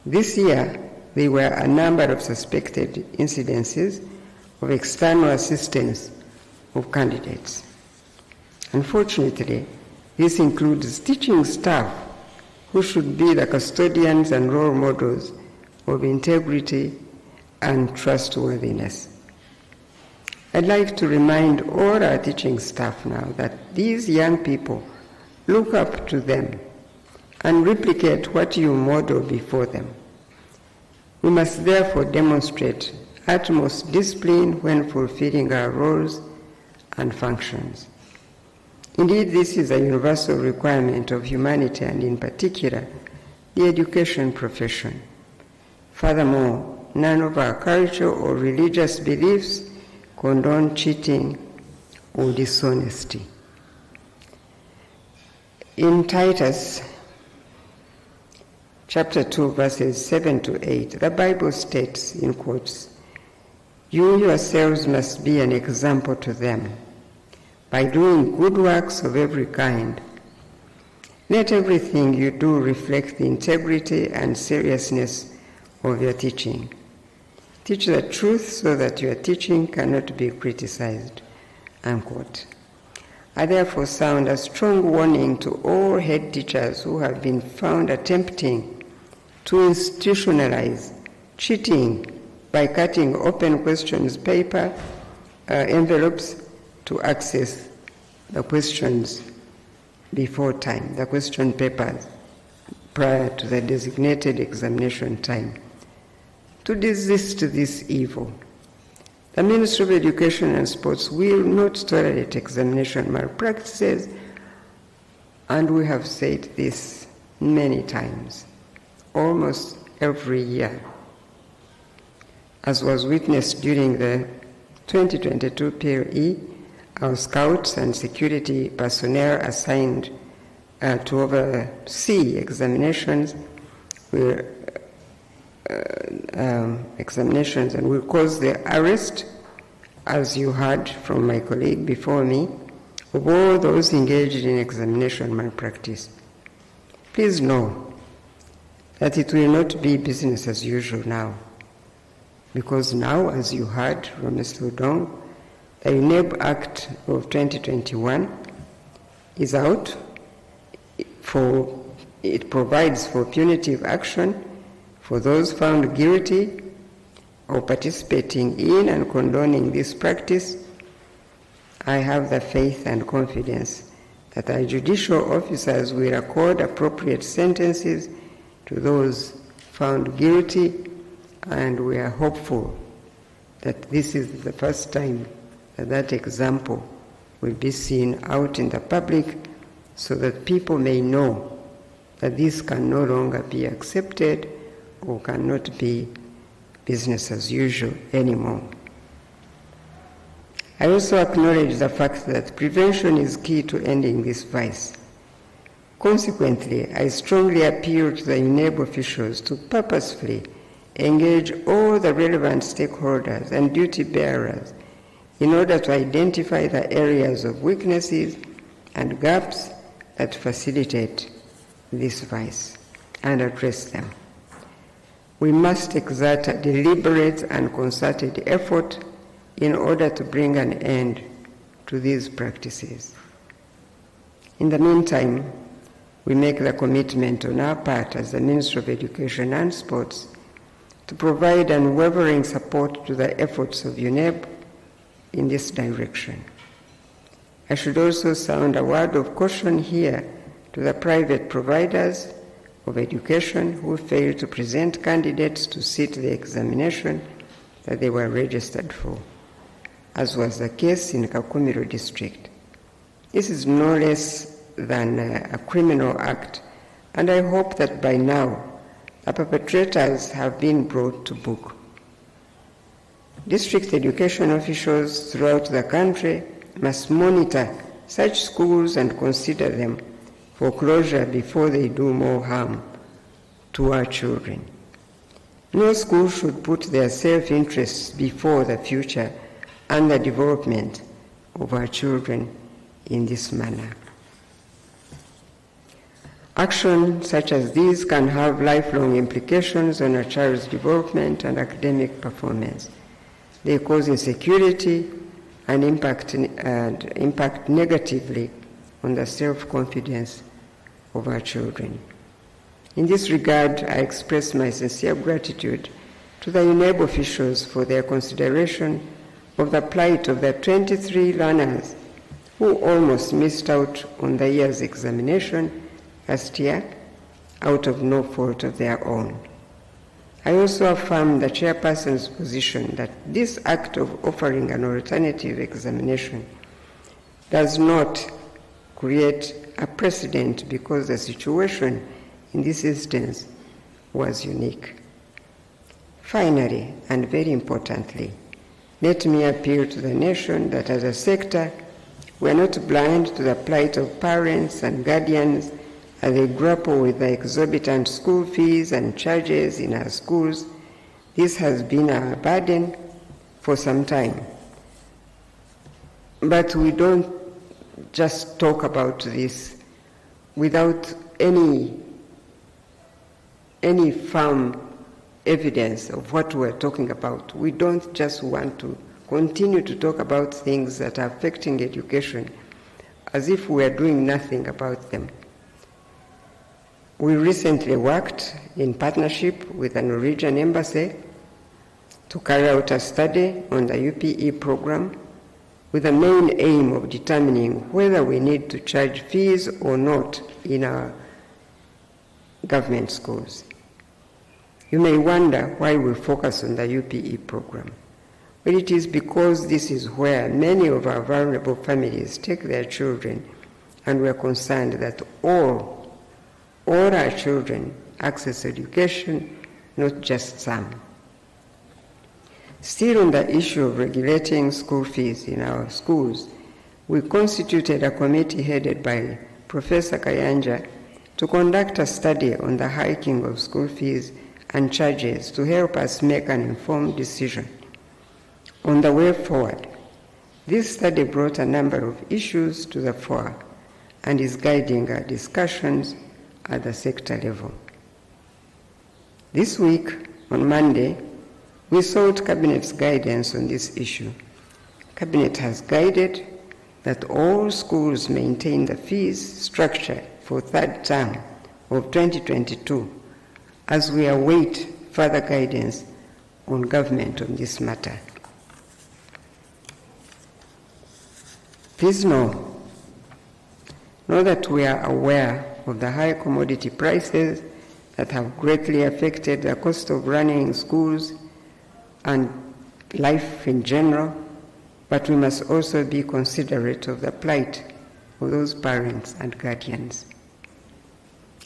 This year, there were a number of suspected incidences of external assistance of candidates. Unfortunately, this includes teaching staff who should be the custodians and role models of integrity and trustworthiness. I'd like to remind all our teaching staff now that these young people look up to them and replicate what you model before them. We must therefore demonstrate utmost discipline when fulfilling our roles and functions. Indeed, this is a universal requirement of humanity, and in particular, the education profession. Furthermore, none of our cultural or religious beliefs condone cheating or dishonesty. In Titus chapter 2, verses 7 to 8, the Bible states, in quotes, "You yourselves must be an example to them by doing good works of every kind. Let everything you do reflect the integrity and seriousness of your teaching. Teach the truth so that your teaching cannot be criticized." Unquote. I therefore sound a strong warning to all head teachers who have been found attempting to institutionalize cheating by cutting open questions paper envelopes to access the questions before time, the question papers prior to the designated examination time, to desist this evil. The Ministry of Education and Sports will not tolerate examination malpractices, and we have said this many times, almost every year, as was witnessed during the 2022 PLE. Our scouts and security personnel assigned to oversee examinations will and will cause the arrest, as you heard from my colleague before me, of all those engaged in examination malpractice. Please know that it will not be business as usual now, because now, as you heard from Mr. Udong, the UNEB Act of 2021 is out. It provides for punitive action for those found guilty of participating in and condoning this practice. I have the faith and confidence that our judicial officers will accord appropriate sentences to those found guilty, and we are hopeful that this is the first time that example will be seen out in the public, so that people may know that this can no longer be accepted or cannot be business as usual anymore. I also acknowledge the fact that prevention is key to ending this vice. Consequently, I strongly appeal to the UNEB officials to purposefully engage all the relevant stakeholders and duty bearers in order to identify the areas of weaknesses and gaps that facilitate this vice and address them. We must exert a deliberate and concerted effort in order to bring an end to these practices. In the meantime, we make the commitment on our part as the Ministry of Education and Sports to provide unwavering support to the efforts of UNEB in this direction. I should also sound a word of caution here to the private providers of education who fail to present candidates to sit the examination that they were registered for, as was the case in Kakumiro district. This is no less than a criminal act, and I hope that by now the perpetrators have been brought to book. District education officials throughout the country must monitor such schools and consider them for closure before they do more harm to our children. No school should put their self-interests before the future and the development of our children in this manner. Actions such as these can have lifelong implications on a child's development and academic performance. They cause insecurity and impact negatively on the self-confidence of our children. In this regard, I express my sincere gratitude to the UNEB officials for their consideration of the plight of the 23 learners who almost missed out on the year's examination last year out of no fault of their own. I also affirm the chairperson's position that this act of offering an alternative examination does not create a precedent because the situation in this instance was unique. Finally, and very importantly, let me appeal to the nation that as a sector, we are not blind to the plight of parents and guardians as they grapple with the exorbitant school fees and charges in our schools. This has been our burden for some time. But we don't just talk about this without any firm evidence of what we're talking about. We don't just want to continue to talk about things that are affecting education as if we are doing nothing about them. We recently worked in partnership with the Norwegian Embassy to carry out a study on the UPE program with the main aim of determining whether we need to charge fees or not in our government schools. You may wonder why we focus on the UPE program. Well, it is because this is where many of our vulnerable families take their children, and we are concerned that all our children access education, not just some. Still on the issue of regulating school fees in our schools, we constituted a committee headed by Professor Kayanja to conduct a study on the hiking of school fees and charges to help us make an informed decision on the way forward. This study brought a number of issues to the fore and is guiding our discussions at the sector level. This week, on Monday, we sought Cabinet's guidance on this issue. Cabinet has guided that all schools maintain the fees structure for third term of 2022 as we await further guidance on government on this matter. Please know that we are aware of the high commodity prices that have greatly affected the cost of running schools and life in general, but we must also be considerate of the plight of those parents and guardians.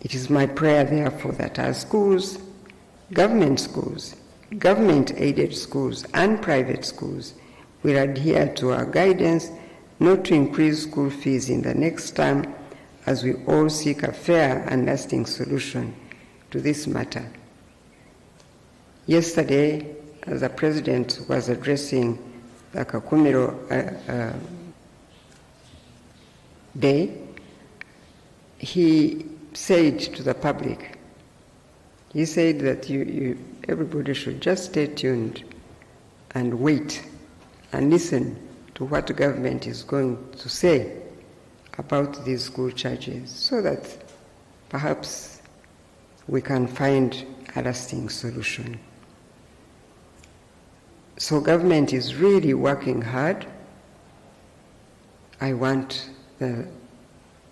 It is my prayer, therefore, that our schools, government-aided schools, and private schools will adhere to our guidance not to increase school fees in the next term as we all seek a fair and lasting solution to this matter. Yesterday, as the President was addressing the Kakumiro Day, he said to the public, he said that everybody should just stay tuned and wait and listen to what the government is going to say about these school charges so that perhaps we can find a lasting solution. So government is really working hard. I want the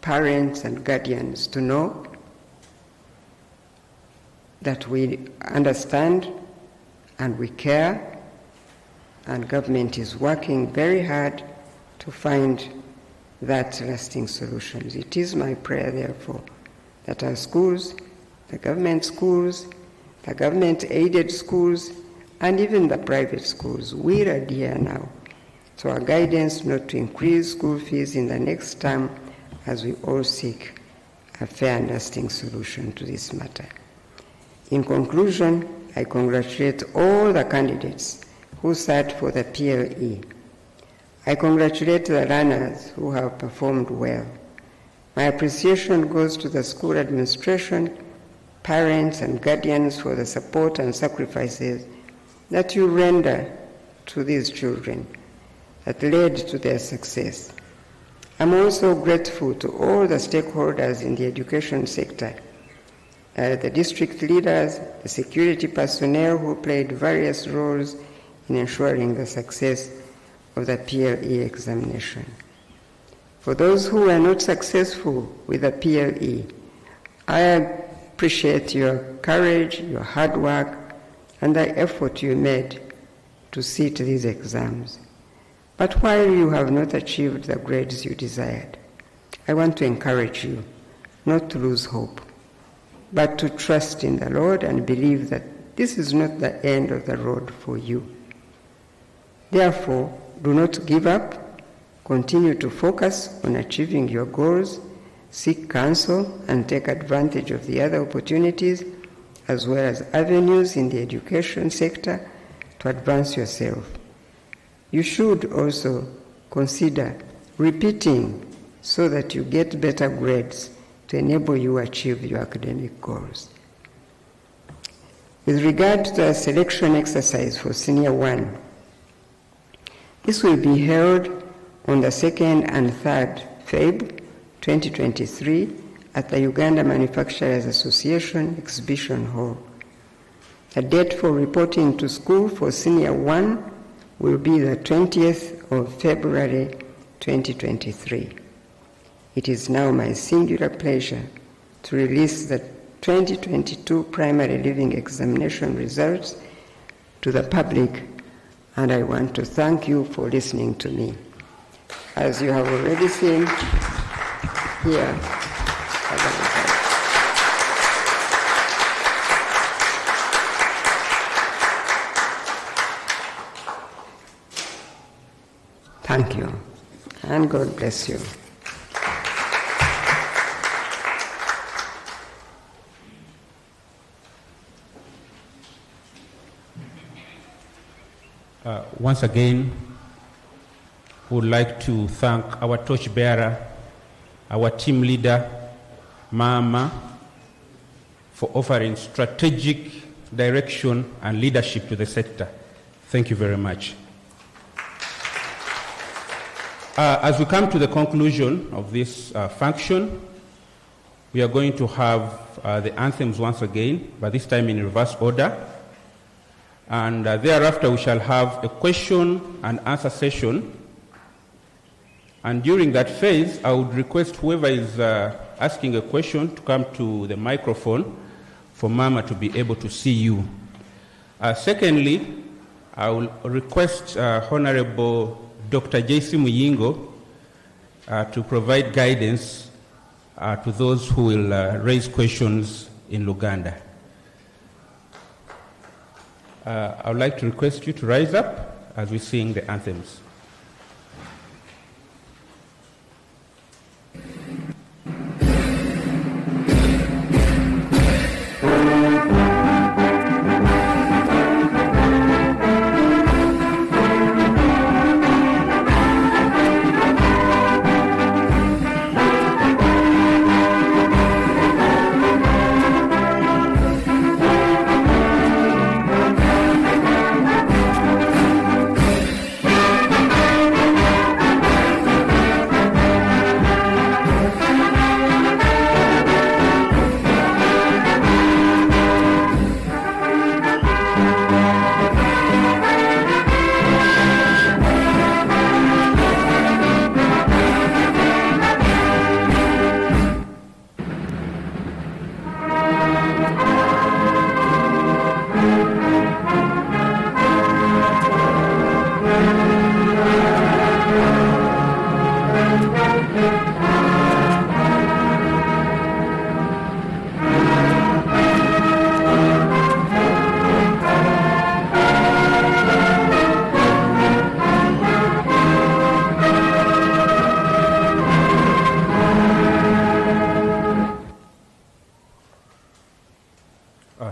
parents and guardians to know that we understand and we care, and government is working very hard to find that lasting solutions. It is my prayer, therefore, that our schools, the government-aided schools, and even the private schools will adhere now to our guidance not to increase school fees in the next term as we all seek a fair and lasting solution to this matter. In conclusion, I congratulate all the candidates who sat for the PLE. I congratulate the learners who have performed well. My appreciation goes to the school administration, parents and guardians for the support and sacrifices that you render to these children that led to their success. I'm also grateful to all the stakeholders in the education sector, the district leaders, the security personnel who played various roles in ensuring the success of the PLE examination. For those who were not successful with the PLE, I appreciate your courage, your hard work, and the effort you made to sit these exams. But while you have not achieved the grades you desired, I want to encourage you not to lose hope, but to trust in the Lord and believe that this is not the end of the road for you. Therefore, do not give up. Continue to focus on achieving your goals, seek counsel, and take advantage of the other opportunities as well as avenues in the education sector to advance yourself. You should also consider repeating so that you get better grades to enable you to achieve your academic goals. With regard to the selection exercise for Senior 1, this will be held on the 2nd and 3rd Feb 2023 at the Uganda Manufacturers Association Exhibition Hall. The date for reporting to school for Senior 1 will be the 20th of February 2023. It is now my singular pleasure to release the 2022 Primary Living Examination results to the public, and I want to thank you for listening to me. As you have already seen, here are the results. Thank you, and God bless you. Once again, we would like to thank our torchbearer, our team leader, Mama, for offering strategic direction and leadership to the sector. Thank you very much. As we come to the conclusion of this function, we are going to have the anthems once again, but this time in reverse order. And thereafter we shall have a question and answer session. And during that phase, I would request whoever is asking a question to come to the microphone for Mama to be able to see you. Secondly, I will request Honorable Dr. J.C. Muyingo to provide guidance to those who will raise questions in Luganda. I would like to request you to rise up as we sing the anthems.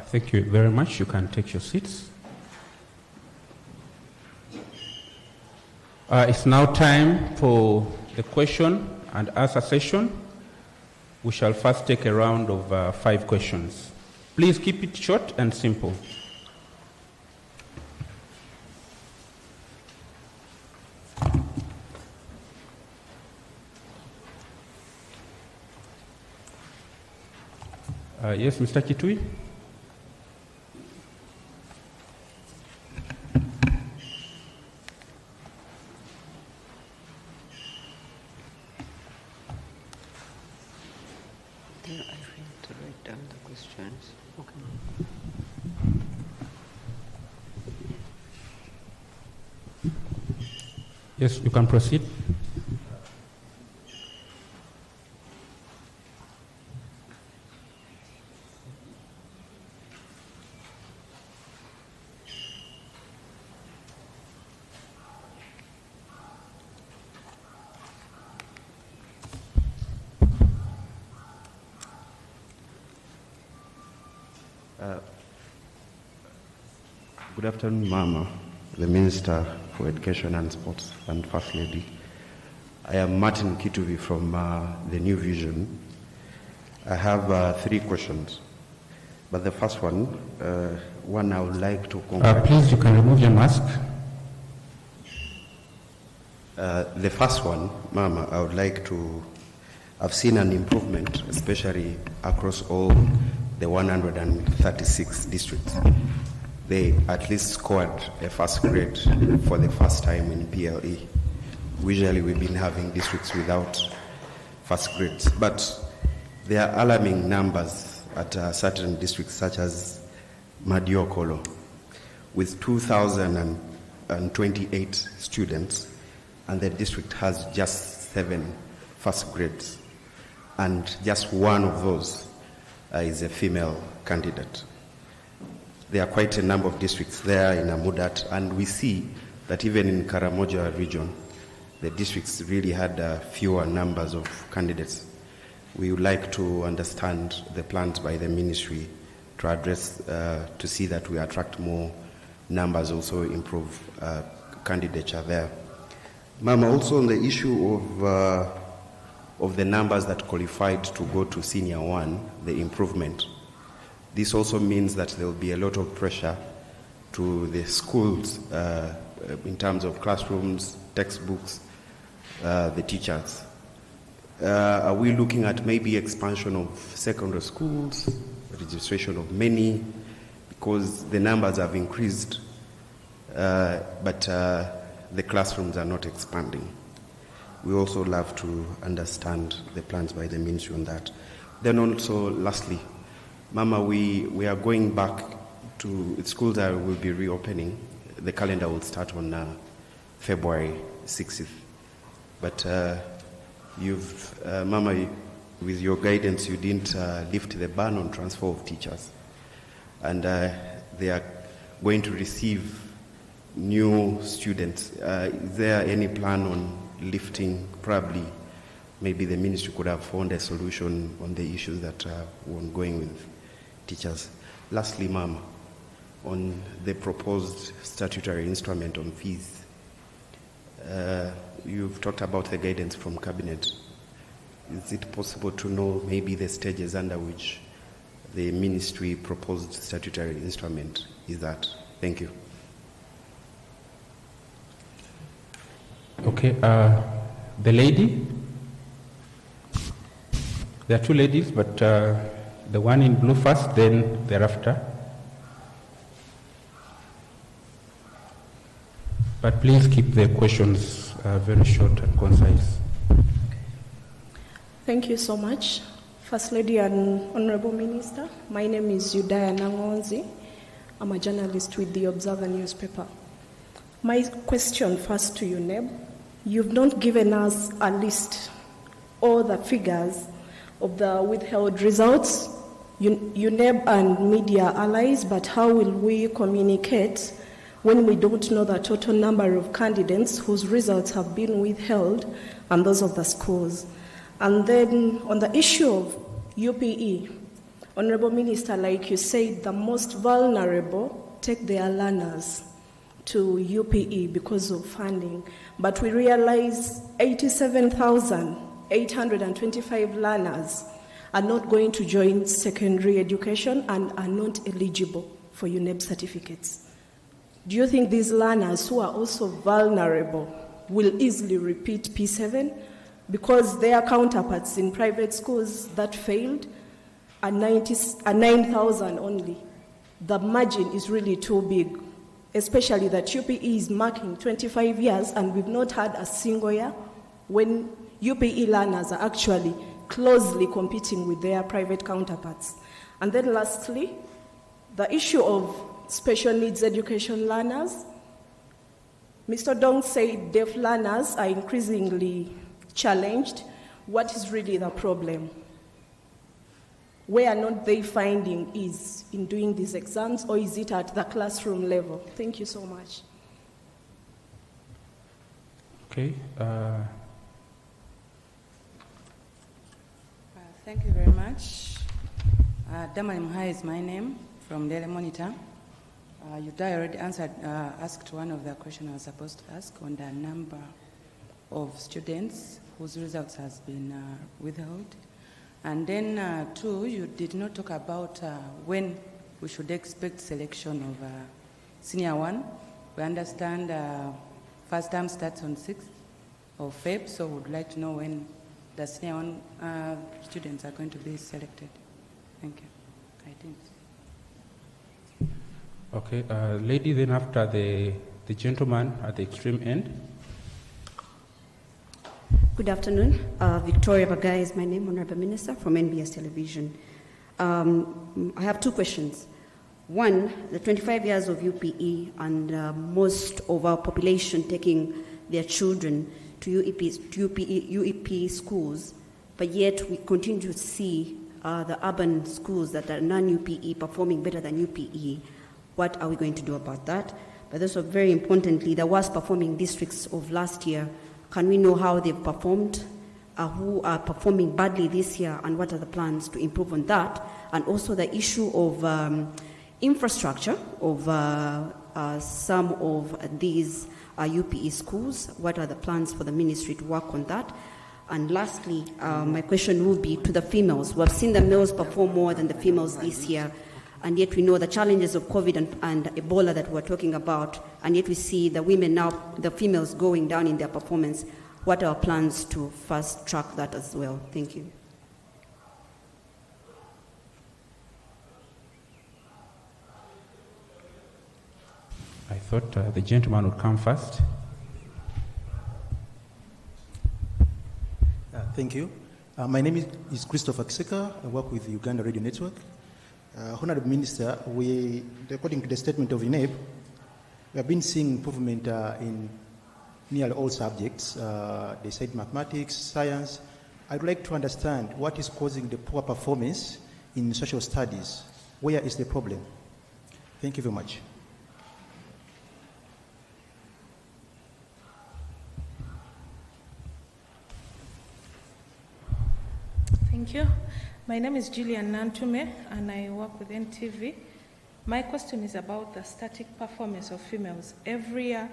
Thank you very much. You can take your seats. It's now time for the question and answer session. We shall first take a round of 5 questions. Please keep it short and simple. Yes, Mr. Kitui? I need to write down the questions. Okay. Yes, you can proceed. Good afternoon, Mama, the Minister for Education and Sports, and First Lady. I am Martin Kituvi from the New Vision. I have 3 questions, but the first one I would like to congratulate. Please, you can remove your mask. The first one, Mama, I would like to. I've seen an improvement, especially across all the 136 districts. They at least scored a first grade for the first time in PLE. Usually we've been having districts without first grades, but there are alarming numbers at certain districts such as Madiokolo, with 2,028 students, and the district has just 7 first grades, and just one of those is a female candidate. There are quite a number of districts there in Amudat, and we see that even in Karamoja region, the districts really had fewer numbers of candidates. We would like to understand the plans by the ministry to address, to see that we attract more numbers, also improve candidature there. Mama, also on the issue of the numbers that qualified to go to Senior 1, the improvement. This also means that there will be a lot of pressure to the schools in terms of classrooms, textbooks, the teachers. Are we looking at maybe expansion of secondary schools, registration of many, because the numbers have increased, but the classrooms are not expanding? We also love to understand the plans by the ministry on that. Then also, lastly, Mama, we are going back to schools that will be reopening. The calendar will start on February 6th. But Mama, with your guidance, you didn't lift the ban on transfer of teachers. And they are going to receive new students. Is there any plan on lifting? Probably, maybe the ministry could have found a solution on the issues that were ongoing with teachers. Lastly, Ma'am, on the proposed statutory instrument on fees, you've talked about the guidance from Cabinet. Is it possible to know maybe the stages under which the ministry proposed statutory instrument is that? Thank you. Okay, the lady. There are 2 ladies, but the one in blue first, then thereafter. But please keep the questions very short and concise. Thank you so much. First Lady and Honorable Minister, my name is Yudaya Nangonzi. I'm a journalist with the Observer newspaper. My question first to you, Neb. You've not given us a list or the figures of the withheld results, UNEB and media allies, but how will we communicate when we don't know the total number of candidates whose results have been withheld and those of the schools? And then on the issue of UPE, Honorable Minister, like you said, the most vulnerable take their learners to UPE because of funding, but we realize 87,825 learners are not going to join secondary education and are not eligible for UNEB certificates. Do you think these learners who are also vulnerable will easily repeat P7 because their counterparts in private schools that failed are 9,000 only. The margin is really too big, especially that UPE is marking 25 years and we've not had a single year when UPE learners are actually closely competing with their private counterparts. And then lastly, the issue of special needs education learners. Mr. Dong said deaf learners are increasingly challenged. What is really the problem? Where are not they finding is in doing these exams, or is it at the classroom level? Thank you so much. Okay. Thank you very much. Damani Muhai is my name, from Daily Monitor. You already asked one of the questions I was supposed to ask on the number of students whose results has been withheld. And then two, you did not talk about when we should expect selection of senior one. We understand first term starts on 6th of Feb, so we'd like to know when the senior one students are going to be selected. Thank you. I think. Okay, lady, then after the gentleman at the extreme end. Good afternoon. Victoria Bagai is my name, Honorable Minister, from NBS Television. I have two questions. One, the 25 years of UPE and most of our population taking their children to UEP schools, but yet we continue to see the urban schools that are non-UPE performing better than UPE. What are we going to do about that? But also, very importantly, the worst performing districts of last year, can we know how they've performed, who are performing badly this year, and what are the plans to improve on that? And also the issue of infrastructure of some of these UPE schools. What are the plans for the ministry to work on that? And lastly, my question will be to the females. We have seen the males perform more than the females this year, and yet we know the challenges of COVID and Ebola that we're talking about, and yet we see the women now, the females going down in their performance. What are our plans to fast track that as well? Thank you. I thought the gentleman would come first. Thank you. My name is Christopher Kiseka. I work with the Uganda Radio Network. Honorable Minister, according to the statement of UNEP, we have been seeing improvement in nearly all subjects. They said mathematics, science. I'd like to understand what is causing the poor performance in social studies. Where is the problem? Thank you very much. Thank you. My name is Gillian Nantume, and I work with NTV. My question is about the static performance of females. Every year,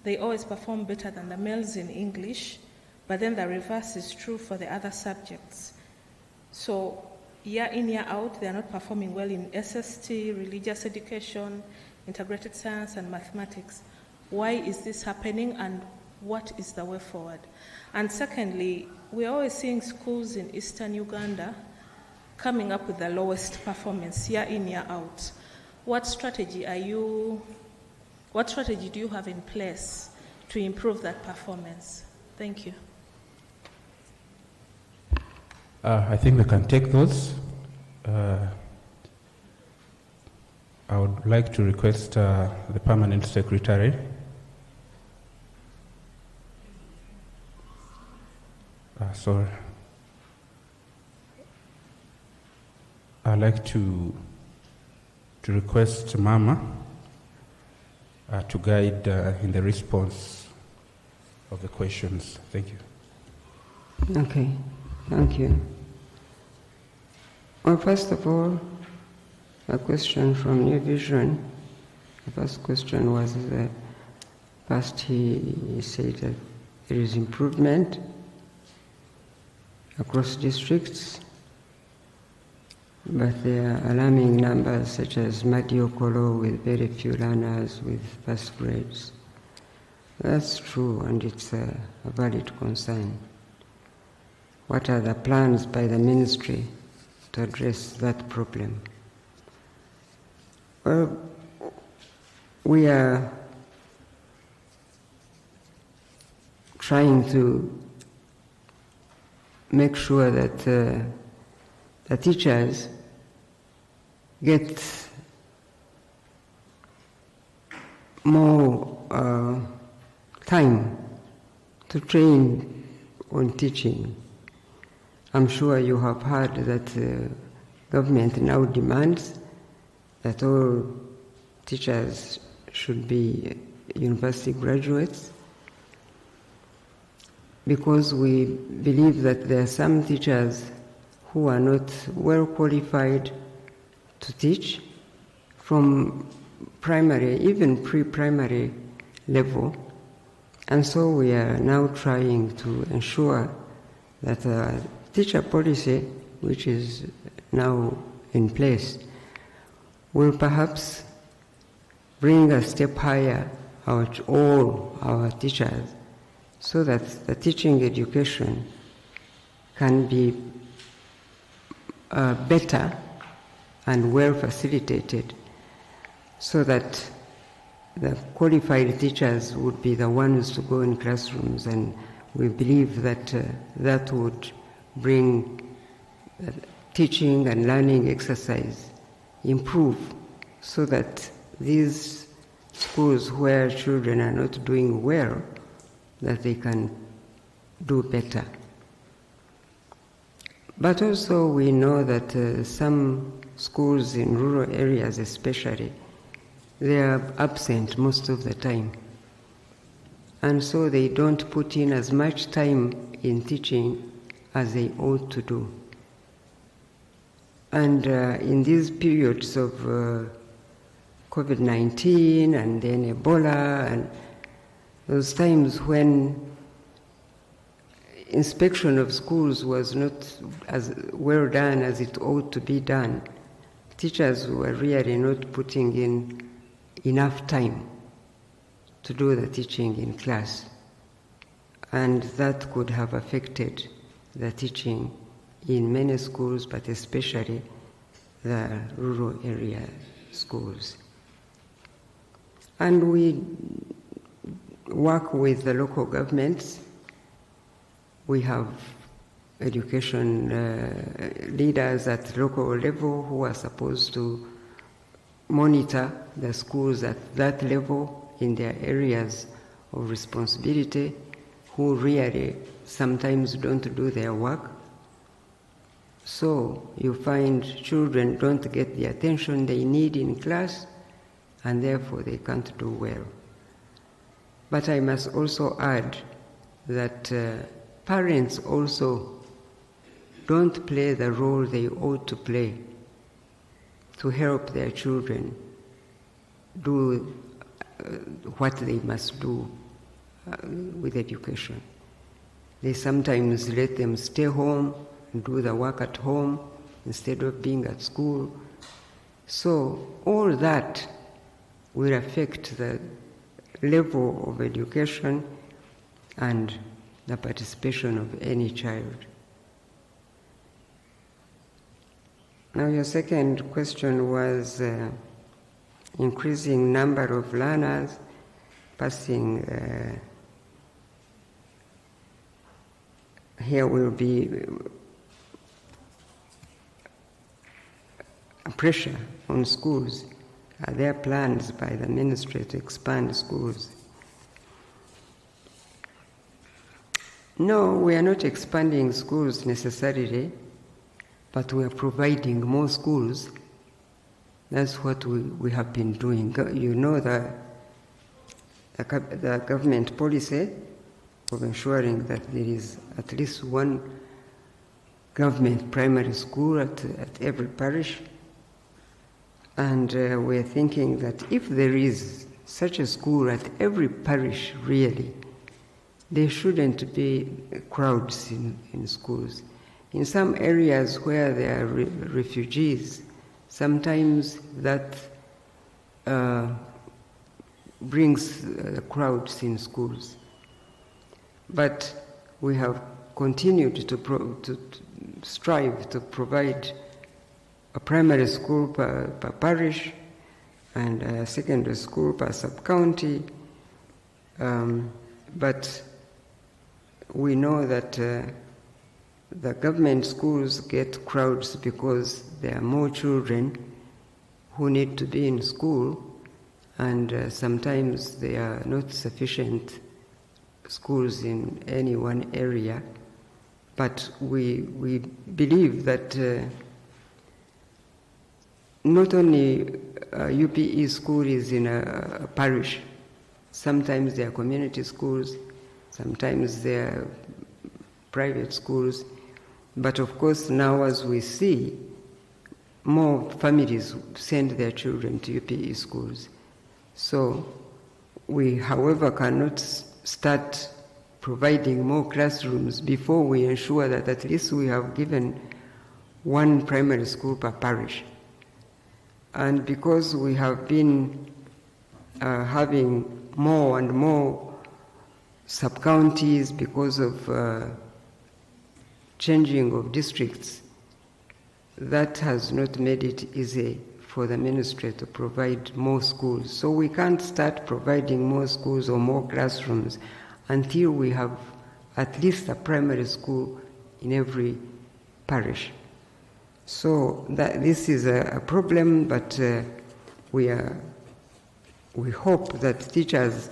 they always perform better than the males in English, but then the reverse is true for the other subjects. So year in, year out, they are not performing well in SST, religious education, integrated science, and mathematics. Why is this happening, and what is the way forward? And secondly, we're always seeing schools in eastern Uganda coming up with the lowest performance year in, year out. What strategy do you have in place to improve that performance? Thank you. I think we can take those. I would like to request the Permanent Secretary. Sorry. I'd like to request Mama to guide in the response of the questions. Thank you. Okay, thank you. Well, first of all, a question from New Vision. The first question was first he said that there is improvement across districts, but there are alarming numbers such as Madiokolo with very few learners with first grades. That's true, and it's a valid concern. What are the plans by the ministry to address that problem? Well, we are trying to make sure that the teachers get more time to train on teaching. I'm sure you have heard that the government now demands that all teachers should be university graduates, because we believe that there are some teachers who are not well qualified to teach from primary, even pre-primary level. And so we are now trying to ensure that a teacher policy, which is now in place, will perhaps bring a step higher all our teachers, so that the teaching education can be better and well facilitated, so that the qualified teachers would be the ones to go in classrooms. And we believe that that would bring teaching and learning exercise improve, so that these schools where children are not doing well, that they can do better. But also we know that some schools in rural areas especially, they are absent most of the time. And so they don't put in as much time in teaching as they ought to do. And in these periods of COVID-19 and then Ebola, and those times when inspection of schools was not as well done as it ought to be done, teachers were really not putting in enough time to do the teaching in class. And that could have affected the teaching in many schools, but especially the rural area schools. And we work with the local governments. We have education leaders at local level who are supposed to monitor the schools at that level in their areas of responsibility, who really sometimes don't do their work. So you find children don't get the attention they need in class, and therefore they can't do well. But I must also add that parents also don't play the role they ought to play to help their children do what they must do with education. They sometimes let them stay home and do the work at home instead of being at school. So all that will affect the level of education and the participation of any child. Now your second question was increasing number of learners passing. Here will be pressure on schools. Are there plans by the ministry to expand schools? No, we are not expanding schools necessarily, but we are providing more schools. That's what we have been doing. You know the government policy of ensuring that there is at least one government primary school at every parish. And we're thinking that if there is such a school at every parish, really, there shouldn't be crowds in schools. In some areas where there are refugees, sometimes that brings crowds in schools. But we have continued to strive to provide a primary school per parish and a secondary school per sub-county. But we know that the government schools get crowds because there are more children who need to be in school, and sometimes there are not sufficient schools in any one area. But we believe that not only UPE school is in a parish, sometimes they are community schools, sometimes they are private schools, but of course now as we see, more families send their children to UPE schools. So we, however, cannot start providing more classrooms before we ensure that at least we have given one primary school per parish. And because we have been having more and more sub-counties because of changing of districts, that has not made it easy for the ministry to provide more schools. So we can't start providing more schools or more classrooms until we have at least a primary school in every parish. So this is a problem, but we hope that teachers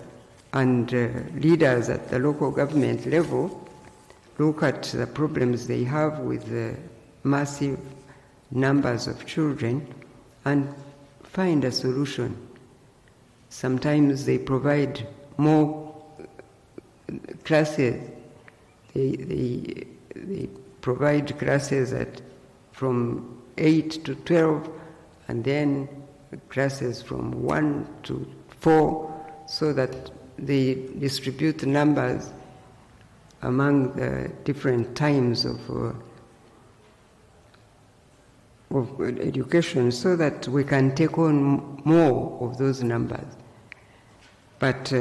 and leaders at the local government level look at the problems they have with the massive numbers of children and find a solution. Sometimes they provide more classes. They provide classes from 8 to 12, and then classes from 1 to 4, so that they distribute numbers among the different times of education, so that we can take on more of those numbers. But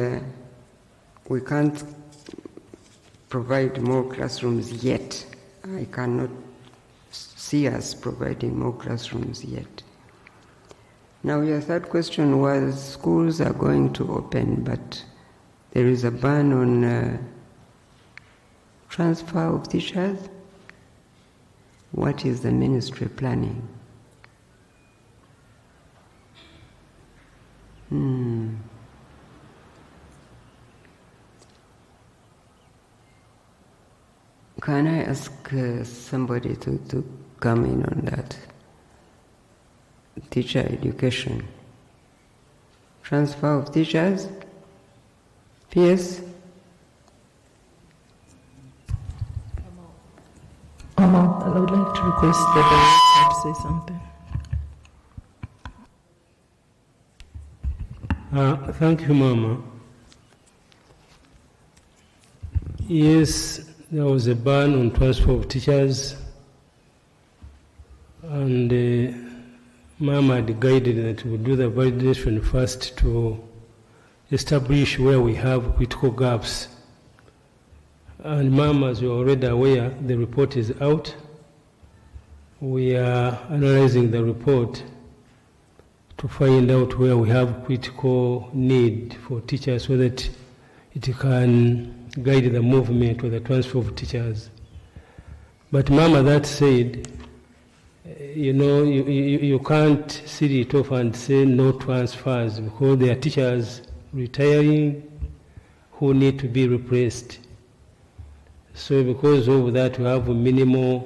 we can't provide more classrooms yet. I cannot see us providing more classrooms yet. Now, your third question was schools are going to open, but there is a ban on transfer of teachers. What is the ministry planning? Can I ask somebody to come in on that? Teacher education. Transfer of teachers? PS? I would like to request the director to say something. Thank you, Mama. Yes, there was a ban on transfer of teachers, and Mama had guided that we do the validation first to establish where we have critical gaps. And Mama, as you're already aware, the report is out. We are analyzing the report to find out where we have critical need for teachers so that it can guide the movement or the transfer of teachers. But Mama, that said, you can't sit it off and say no transfers, because there are teachers retiring who need to be replaced. So because of that, we have minimal